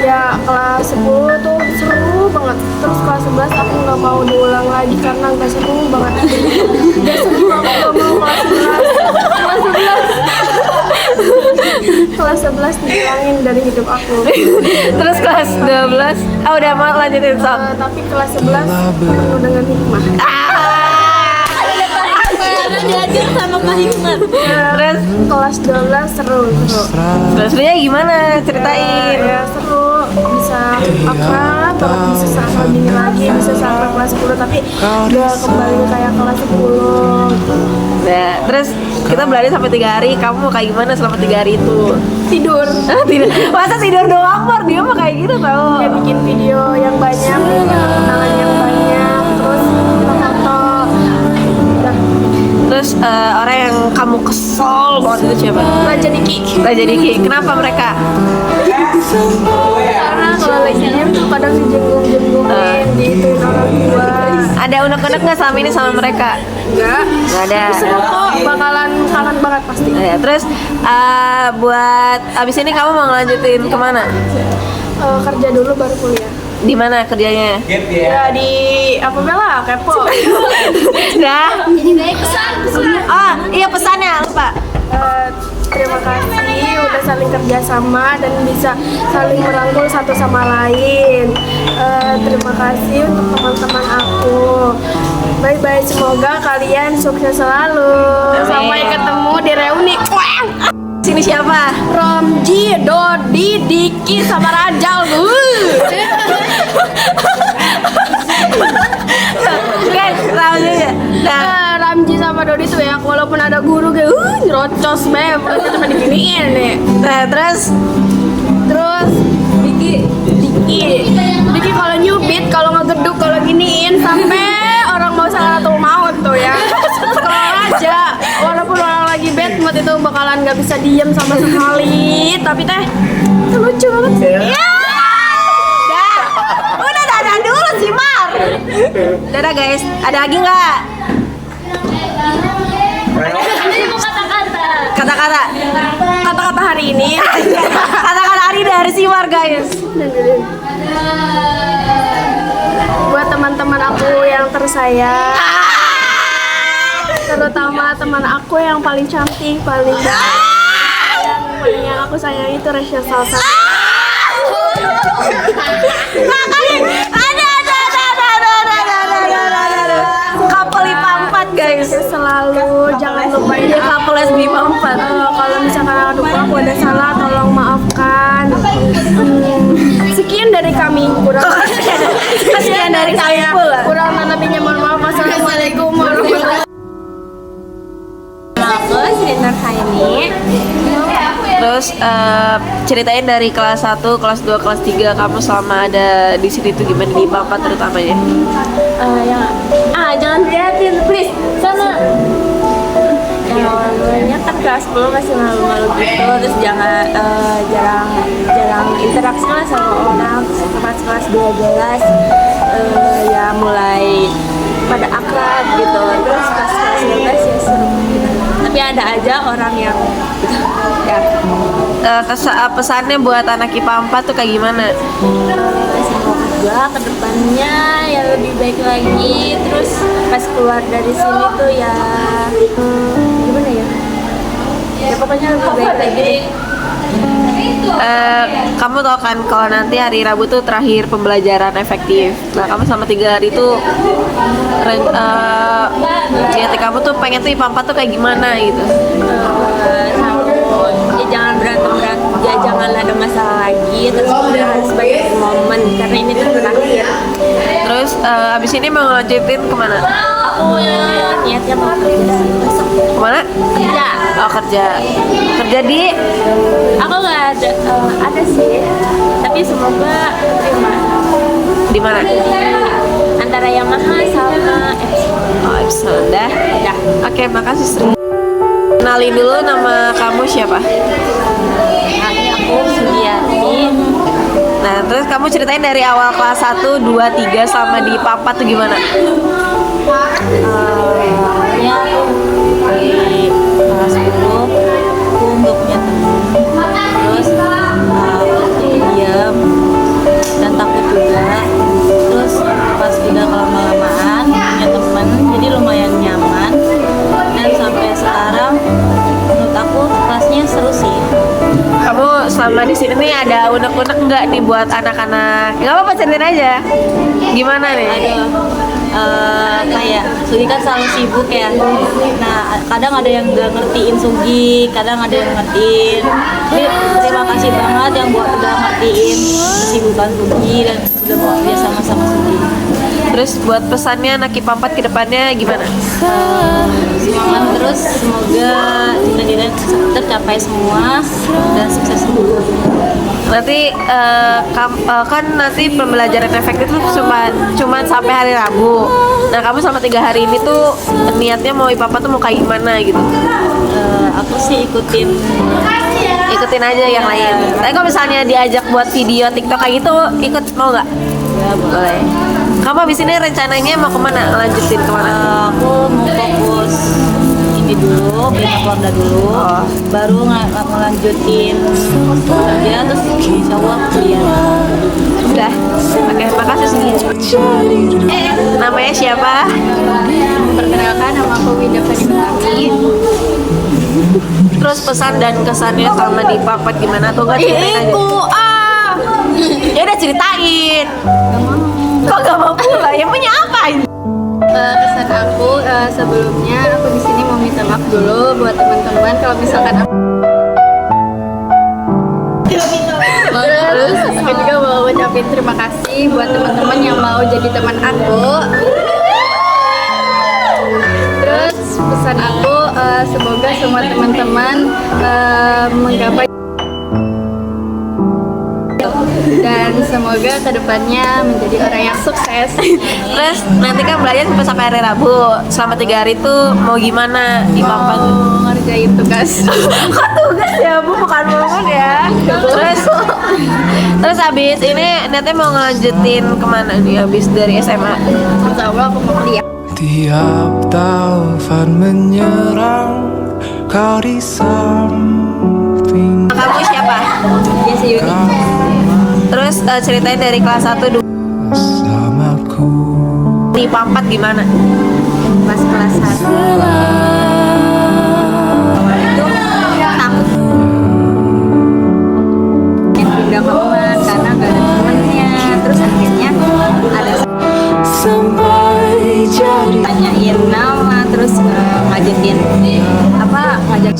Speaker 5: ya. Kelas 10 tuh seru banget. Terus kelas 11 aku nggak mau diulang lagi karena nggak seru banget. Nggak seru, aku nggak mau kelas 11 dihilangin dari hidup aku.
Speaker 1: Terus kelas 12, udah mau lanjutin sok.
Speaker 5: Tapi kelas 11 penuh dengan hikmah.
Speaker 6: Diajar sama Kak Hikmat.
Speaker 1: Terus
Speaker 5: Kelas 12 seru.
Speaker 1: selanjutnya gimana? Ceritain.
Speaker 5: Ya seru, bisa akrab banget, bisa sama gini lagi, bisa sampai kelas 10 tapi udah kembali kayak kelas 10.
Speaker 1: Nah, terus kita belajar sampai 3 hari. Kamu mau kayak gimana selama 3 hari itu?
Speaker 5: Tidur.
Speaker 1: Tidur. Masa tidur doang, Mar? Dia mah kayak gitu tau.
Speaker 5: Ya bikin video yang banyak, bikin kenangan yang banyak, terus kita foto. Udah.
Speaker 1: Terus orang yang kamu kesel banget itu siapa?
Speaker 5: Raja Diki.
Speaker 1: Raja Diki. Kenapa mereka?
Speaker 5: Karena kalau lagi diem tuh kadang dijenggung-jenggungin, diituin orang tua.
Speaker 1: Ada unek-unek nggak selama ini sama mereka?
Speaker 5: Enggak.
Speaker 1: Nggak ada.
Speaker 5: Seru kok, bakalan kangen banget pasti.
Speaker 1: Ya, terus buat abis ini kamu mau ngelanjutin kemana?
Speaker 5: Kerja dulu baru kuliah.
Speaker 1: Di mana kerjanya?
Speaker 5: Ya di apa lah, kepo.
Speaker 1: Dah.
Speaker 3: Jadi baik pesan.
Speaker 1: Iya pesannya lupa.
Speaker 5: Terima kasih udah saling kerjasama dan bisa saling merangkul satu sama lain. Terima kasih untuk teman-teman aku. Bye-bye, semoga kalian sukses selalu.
Speaker 1: Amin.
Speaker 5: Sampai ketemu di reuni.
Speaker 1: Sini siapa?
Speaker 5: Romji, Dodi, Diki, sama Rajal.
Speaker 1: Guys, langsung aja. Nah,
Speaker 5: Ramji sama Dodi tuh ya, walaupun ada guru kayak nyerocos beb, mereka cuma diginiin nih.
Speaker 1: nah terus
Speaker 5: Diki kalau nyubit, kalau ngegeduk, kalau giniin sampai orang mau sakaratul maut tuh ya. Kalau aja, walaupun orang lagi bad mood itu bakalan nggak bisa diem sama sekali, tapi teh itu lucu banget sih. Ya.
Speaker 1: udah dadah dulu sih, Mar. Dadah guys. Ada lagi nggak?
Speaker 6: Ini mau kata-kata.
Speaker 5: Kata-kata hari ini.
Speaker 1: Kata-kata hari dari si Mar guys.
Speaker 5: Buat teman-teman aku yang tersayang,
Speaker 2: terutama teman aku yang paling cantik, paling yang aku sayang itu Resya Salsa.
Speaker 1: Couple IPA 4 guys.
Speaker 2: Selalu jangan lupa
Speaker 1: Dia couple SB IPA 4.
Speaker 2: kalau misalkan aku ada salah tolong maafkan. Sekian dari kami,
Speaker 1: Sekian dari saya pula.
Speaker 2: kurang lebihnya mohon maaf. Wassalamualaikum warahmatullahi wabarakatuh.
Speaker 1: Aku Sri Nurhaini. Terus ceritain dari kelas 1, kelas 2, kelas 3 kamu selama ada di sini tuh gimana di IPA 4 terutamanya?
Speaker 2: Jangan liatin please sana. Yang awalnya kan kelas 10 masih malu-malu gitu, terus jarang interaksi lah sama orang. Terus kelas 12 ya mulai pada akrab gitu. Terus kelas 12 ya seru gitu. Tapi ada aja orang yang ya
Speaker 1: Pesannya buat anak IPA 4 tuh kayak gimana?
Speaker 2: semoga kedepannya ya lebih baik lagi. Terus pas keluar dari sini tuh ya gimana ya? Ya pokoknya lebih baik lagi deh.
Speaker 1: Kamu tau kan kalau nanti hari Rabu tuh terakhir pembelajaran efektif. Nah kamu selama 3 hari tuh niat kamu tuh pengen tuh IPA 4 tuh kayak gimana gitu?
Speaker 2: Ya jangan berantem ya jangan ada masalah lagi. Terus udah sebagai momen karena ini tuh terakhir.
Speaker 1: Terus abis ini mau ngelanjutin kemana?
Speaker 2: Aku niatnya mau kerja besok.
Speaker 1: Kemana?
Speaker 2: Kerja.
Speaker 1: Oh kerja. Kerja di?
Speaker 2: Aku nggak ada sih. Tapi semoga terima.
Speaker 1: Di mana?
Speaker 2: Antara Yamaha sama Epson.
Speaker 1: Oh Epson dah.
Speaker 2: Ya.
Speaker 1: Oke makasih Sri. Kenalin dulu nama kamu siapa?
Speaker 2: Aku Sudiati.
Speaker 1: Nah terus kamu ceritain dari awal kelas 1, 2, 3 sama di IPA 4 tuh gimana?
Speaker 6: Ya di kelas 10 aku nggak punya teman, terus aku diam dan takut juga. Terus pas udah lama-lamaan punya teman, jadi lumayan nyaman. Dan sampai sekarang menurut aku kelasnya seru sih.
Speaker 1: Kamu selama di sini nih ada unek-unek nggak nih buat anak-anak? Nggak apa-apa ceritain aja. Gimana nih?
Speaker 6: Kayak Sugi kan selalu sibuk ya. Nah kadang ada yang nggak ngertiin Sugi, kadang ada yang ngertiin. Jadi terima kasih banget yang udah ngertiin kesibukan Sugi dan udah mau kerja sama Sugi.
Speaker 1: Terus buat pesannya anak IPA 4 ke depannya gimana?
Speaker 6: Semangat terus, semoga cita-cita tercapai semua dan sukses semua.
Speaker 1: Nanti kan nanti pembelajaran efektif itu cuma sampai hari Rabu. Nah kamu selama 3 hari ini tuh niatnya mau IPA 4 tuh mau kayak gimana gitu?
Speaker 6: Aku sih ikutin
Speaker 1: aja yang lain. Tapi kalau misalnya diajak buat video TikTok kayak gitu ikut mau nggak?
Speaker 6: ya
Speaker 1: Boleh. Kamu abis ini rencananya mau kemana? Lanjutin kemana?
Speaker 6: aku mau fokus ini dulu, beli keluarga dulu, baru ngelanjutin kerja, terus insya Allah kuliah.
Speaker 1: Udah. Oke, makasih Sugi. Namanya siapa?
Speaker 2: Perkenalkan nama aku Winda Fani Betami.
Speaker 1: Terus pesan dan kesannya sama di IPA 4 gimana? Atau nggak ceritain aja? Ya udah ceritain. Kok gak mau pula? Yang punya apa ini?
Speaker 2: Kesan aku sebelumnya aku di sini mau minta maaf dulu buat teman-teman kalau misalkan aku terus aku juga mau ucapin terima kasih buat teman-teman yang mau jadi teman aku. Terus pesan aku semoga semua teman-teman menggapai dan semoga kedepannya menjadi orang yang sukses.
Speaker 1: Terus nanti kan belajar sampai hari Rabu. Selama 3 hari tuh mau gimana IPA 4?
Speaker 2: Mau ngerjain tugas.
Speaker 1: Kok tugas ya Bu? Bukan momen ya. Terus habis ini nanti mau ngelanjutin kemana nih habis dari SMA?
Speaker 2: Insya Allah aku mau kuliah.
Speaker 9: Tiap taufan menyerang, kau di samping.
Speaker 1: Kamu siapa?
Speaker 2: Jesse Yuni.
Speaker 1: Terus ceritain dari kelas 1
Speaker 9: Bersamaku
Speaker 1: di IPA 4 gimana?
Speaker 2: Pas kelas 1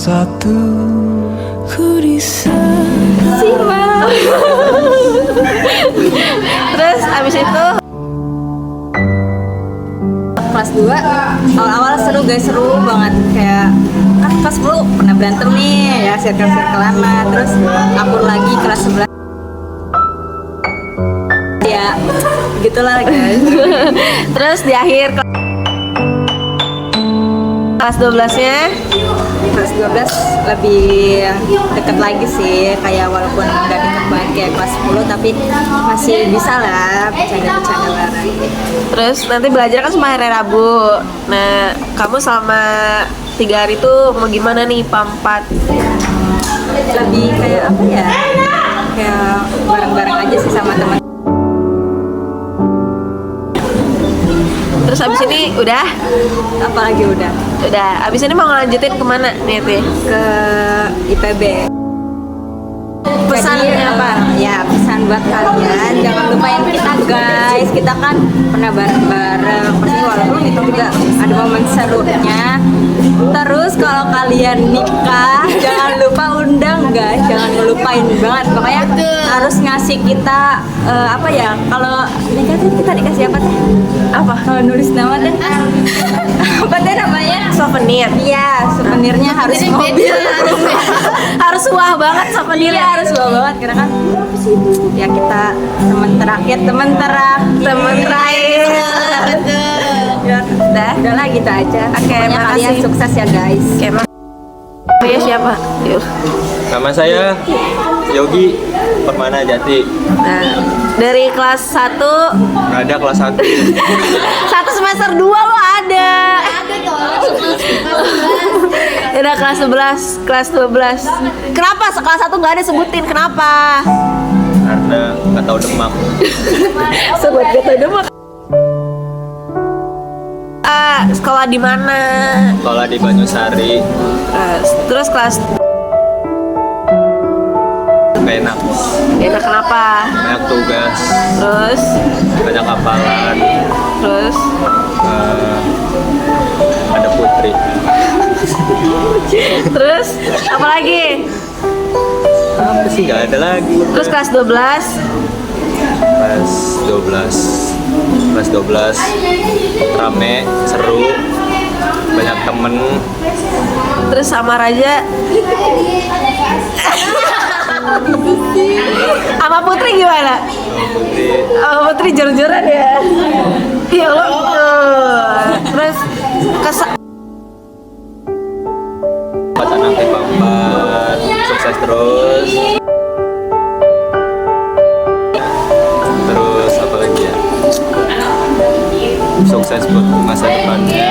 Speaker 9: satu. Ku di sana.
Speaker 1: Terus abis itu
Speaker 6: Kelas 2 awal-awal seru guys, seru banget, kayak kan kelas 10 pernah berantem nih ya, circle-circlean lah, terus akur lagi kelas 11 ya gitulah guys.
Speaker 1: terus di akhir kelas 12-nya
Speaker 6: Kelas 12 lebih deket lagi sih, kayak walaupun nggak deket banget kayak kelas 10 tapi masih bisa lah bercanda-bercanda bareng.
Speaker 1: terus nanti belajar kan cuma hari Rabu. Nah, kamu selama 3 hari itu mau gimana nih IPA 4?
Speaker 6: Lebih kayak apa ya, kayak bareng-bareng aja sih sama teman.
Speaker 1: Terus abis ini udah?
Speaker 6: Apalagi udah
Speaker 1: Udah, abis ini mau ngelanjutin kemana nih Teh?
Speaker 6: ke IPB.
Speaker 1: Pesannya
Speaker 6: Jadi,
Speaker 1: apa?
Speaker 6: Ya pesan buat kalian, jangan lupain kita guys. Kita kan pernah bareng-bareng, pasti walaupun itu juga ada momen serunya. Terus kalau kalian nikah, jangan lupa undang guys, jangan ngelupain banget. Makanya harus ngasih kita apa ya? Kalau nikah tuh kita dikasih apa teh?
Speaker 1: Apa?
Speaker 6: Kalau nulis nama teh apa teh namanya?
Speaker 1: Souvenir.
Speaker 6: Iya, souvenirnya harus mobil.
Speaker 1: Harus wah banget souvenirnya.
Speaker 6: Iya, harus bawa banget karena kan ya kita teman terakhir.
Speaker 1: Temen terakhir.
Speaker 6: Ya, udahlah gitu aja.
Speaker 1: Oke,
Speaker 6: Pokoknya
Speaker 1: makasih.
Speaker 6: kalian sukses ya guys.
Speaker 1: Oke, oh ya siapa? Yuk.
Speaker 7: Nama saya Yogi Permana Jati.
Speaker 1: Nah, dari kelas 1
Speaker 7: Nggak ada kelas 1.
Speaker 1: satu semester 2 lo ada. Udah kelas 11, kelas 12. Kenapa kelas 1 nggak ada sebutin? Kenapa?
Speaker 7: Karena nggak tahu Demak.
Speaker 1: Sebut gitu dong. Sekolah di mana?
Speaker 7: Sekolah di Banyusari.
Speaker 1: Terus kelas
Speaker 7: Enak.
Speaker 1: enak kenapa?
Speaker 7: Banyak tugas.
Speaker 1: Terus
Speaker 7: Banyak hafalan.
Speaker 1: terus
Speaker 7: Ada Putri.
Speaker 1: terus apa lagi?
Speaker 7: Apa sih, nggak ada lagi.
Speaker 1: Terus kelas 12
Speaker 7: Kelas 12 rame, seru, banyak temen.
Speaker 1: terus sama Raja sama Putri gimana?
Speaker 7: Putri
Speaker 1: Sama Putri jor-joran ya? Iya lo terus
Speaker 7: pacaran sampai pampat, sukses terus. Terus apa lagi ya? Sukses buat masa depannya.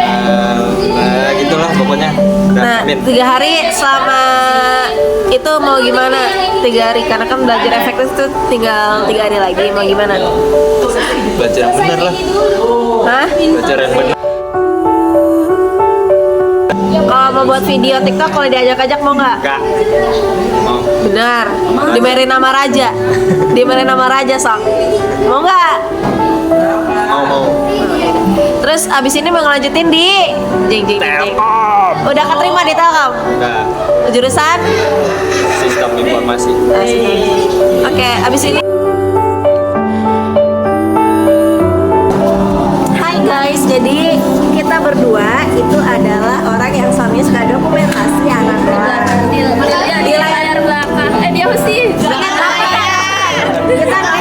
Speaker 7: Nah, gitulah pokoknya.
Speaker 1: Nah, 3 hari selama itu mau gimana? 3 hari karena kan belajar efektif tuh tinggal 3 hari lagi, mau gimana?
Speaker 7: Belajar yang benar lah.
Speaker 1: Hah?
Speaker 7: Belajar yang benar.
Speaker 1: Kalau mau buat video TikTok kalau diajak-ajak mau nggak?
Speaker 7: Enggak. Mau.
Speaker 1: Benar. Dimainin nama Raja. Dimainin nama Raja Sok. Mau nggak?
Speaker 7: Mau.
Speaker 1: Terus abis ini mau ngelanjutin di jeng. Udah keterima di Telkom.
Speaker 7: Enggak.
Speaker 1: Jurusan?
Speaker 7: Sistem informasi.
Speaker 1: Oke, abis ini. Hai guys, jadi kita berdua itu adalah orang yang suaminya suka dokumentasi anak-anak.
Speaker 2: Di layar belakang. Dia mesti
Speaker 1: Kita nggak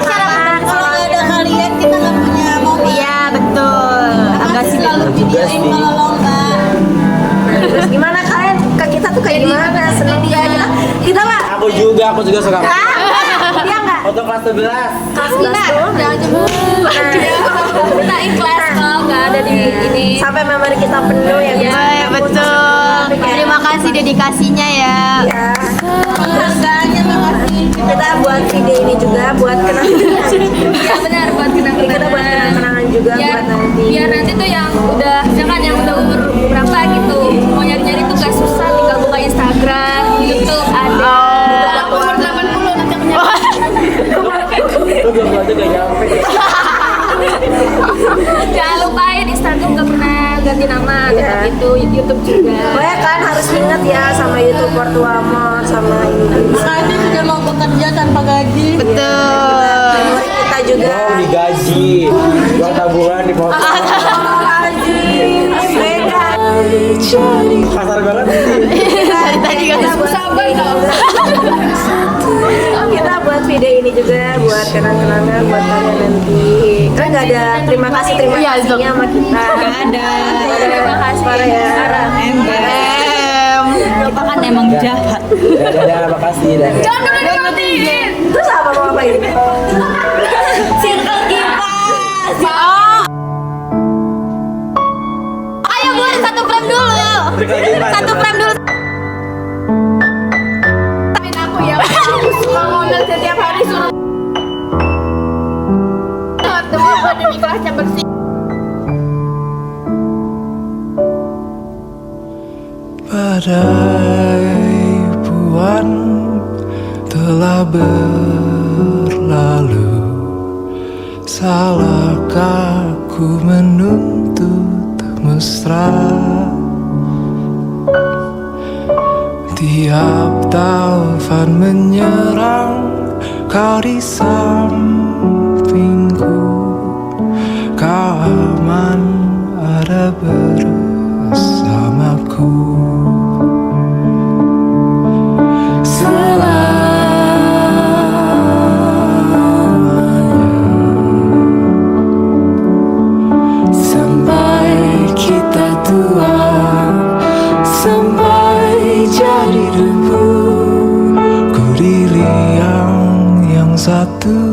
Speaker 5: Kalau nggak ada kalian kita nggak punya mobil.
Speaker 1: Iya betul. Agak sih.
Speaker 5: Kalau lomba.
Speaker 1: Terus gimana kalian? Ke kita tuh kayak gimana? Seneng dia aja. Kita mah.
Speaker 4: Aku juga suka.
Speaker 1: Dia nggak?
Speaker 4: Untuk kelas 11.
Speaker 1: Kelas 11 tuh.
Speaker 2: kita ikhlas kok, nggak ada di ini.
Speaker 1: Sampai memori kita penuh ya.
Speaker 2: Iya, betul.
Speaker 3: Terima kasih dedikasinya ya.
Speaker 1: Kita buat video ini juga buat kenangan.
Speaker 2: Ya benar, buat
Speaker 1: Kita buat
Speaker 2: kenang-kenangan.
Speaker 1: kenangan juga
Speaker 2: Biar,
Speaker 1: buat nanti.
Speaker 2: biar nanti tuh yang udah, misalkan yang udah umur berapa gitu, mau nyari-nyari tuh gak susah, tinggal buka Instagram, YouTube ada. Umur 80 nanti aku
Speaker 4: Lu belum belajar gak nyampe.
Speaker 2: Jangan lupain Instagram gak pernah ganti nama, tetap itu YouTube juga.
Speaker 1: Pokoknya kan harus masih ingat ya sama YouTuber tua Amor sama ini.
Speaker 6: Kami sudah mau bekerja tanpa gaji.
Speaker 5: Betul.
Speaker 1: Memori kita juga.
Speaker 4: Digaji, uang tabungan dipotong.
Speaker 1: Beda.
Speaker 4: Kasar banget.
Speaker 5: Tadi kan sabar dong.
Speaker 1: Kita buat video ini juga buat kenang-kenangan buat kalian nanti. Kan nggak ada terima kasihnya sama kita.
Speaker 5: Gak ada.
Speaker 1: Terima kasih parah ya.
Speaker 5: Kita kan emang jahat.
Speaker 4: Dadah, makasih. Dadah.
Speaker 1: Terus apa mau ngapain?
Speaker 5: Circle kipas. Ayo buat satu frame dulu. Satu frame dulu. Aku ya. Suka ngomel setiap hari suruh. Teman di kelasnya bersih.
Speaker 9: Badai buan telah berlalu. Salahkah ku menuntut mesra? Tiap taufan menyerang, kau di sampingku. Kau aman ada bersamaku. Jadi debu, ku di liang yang satu.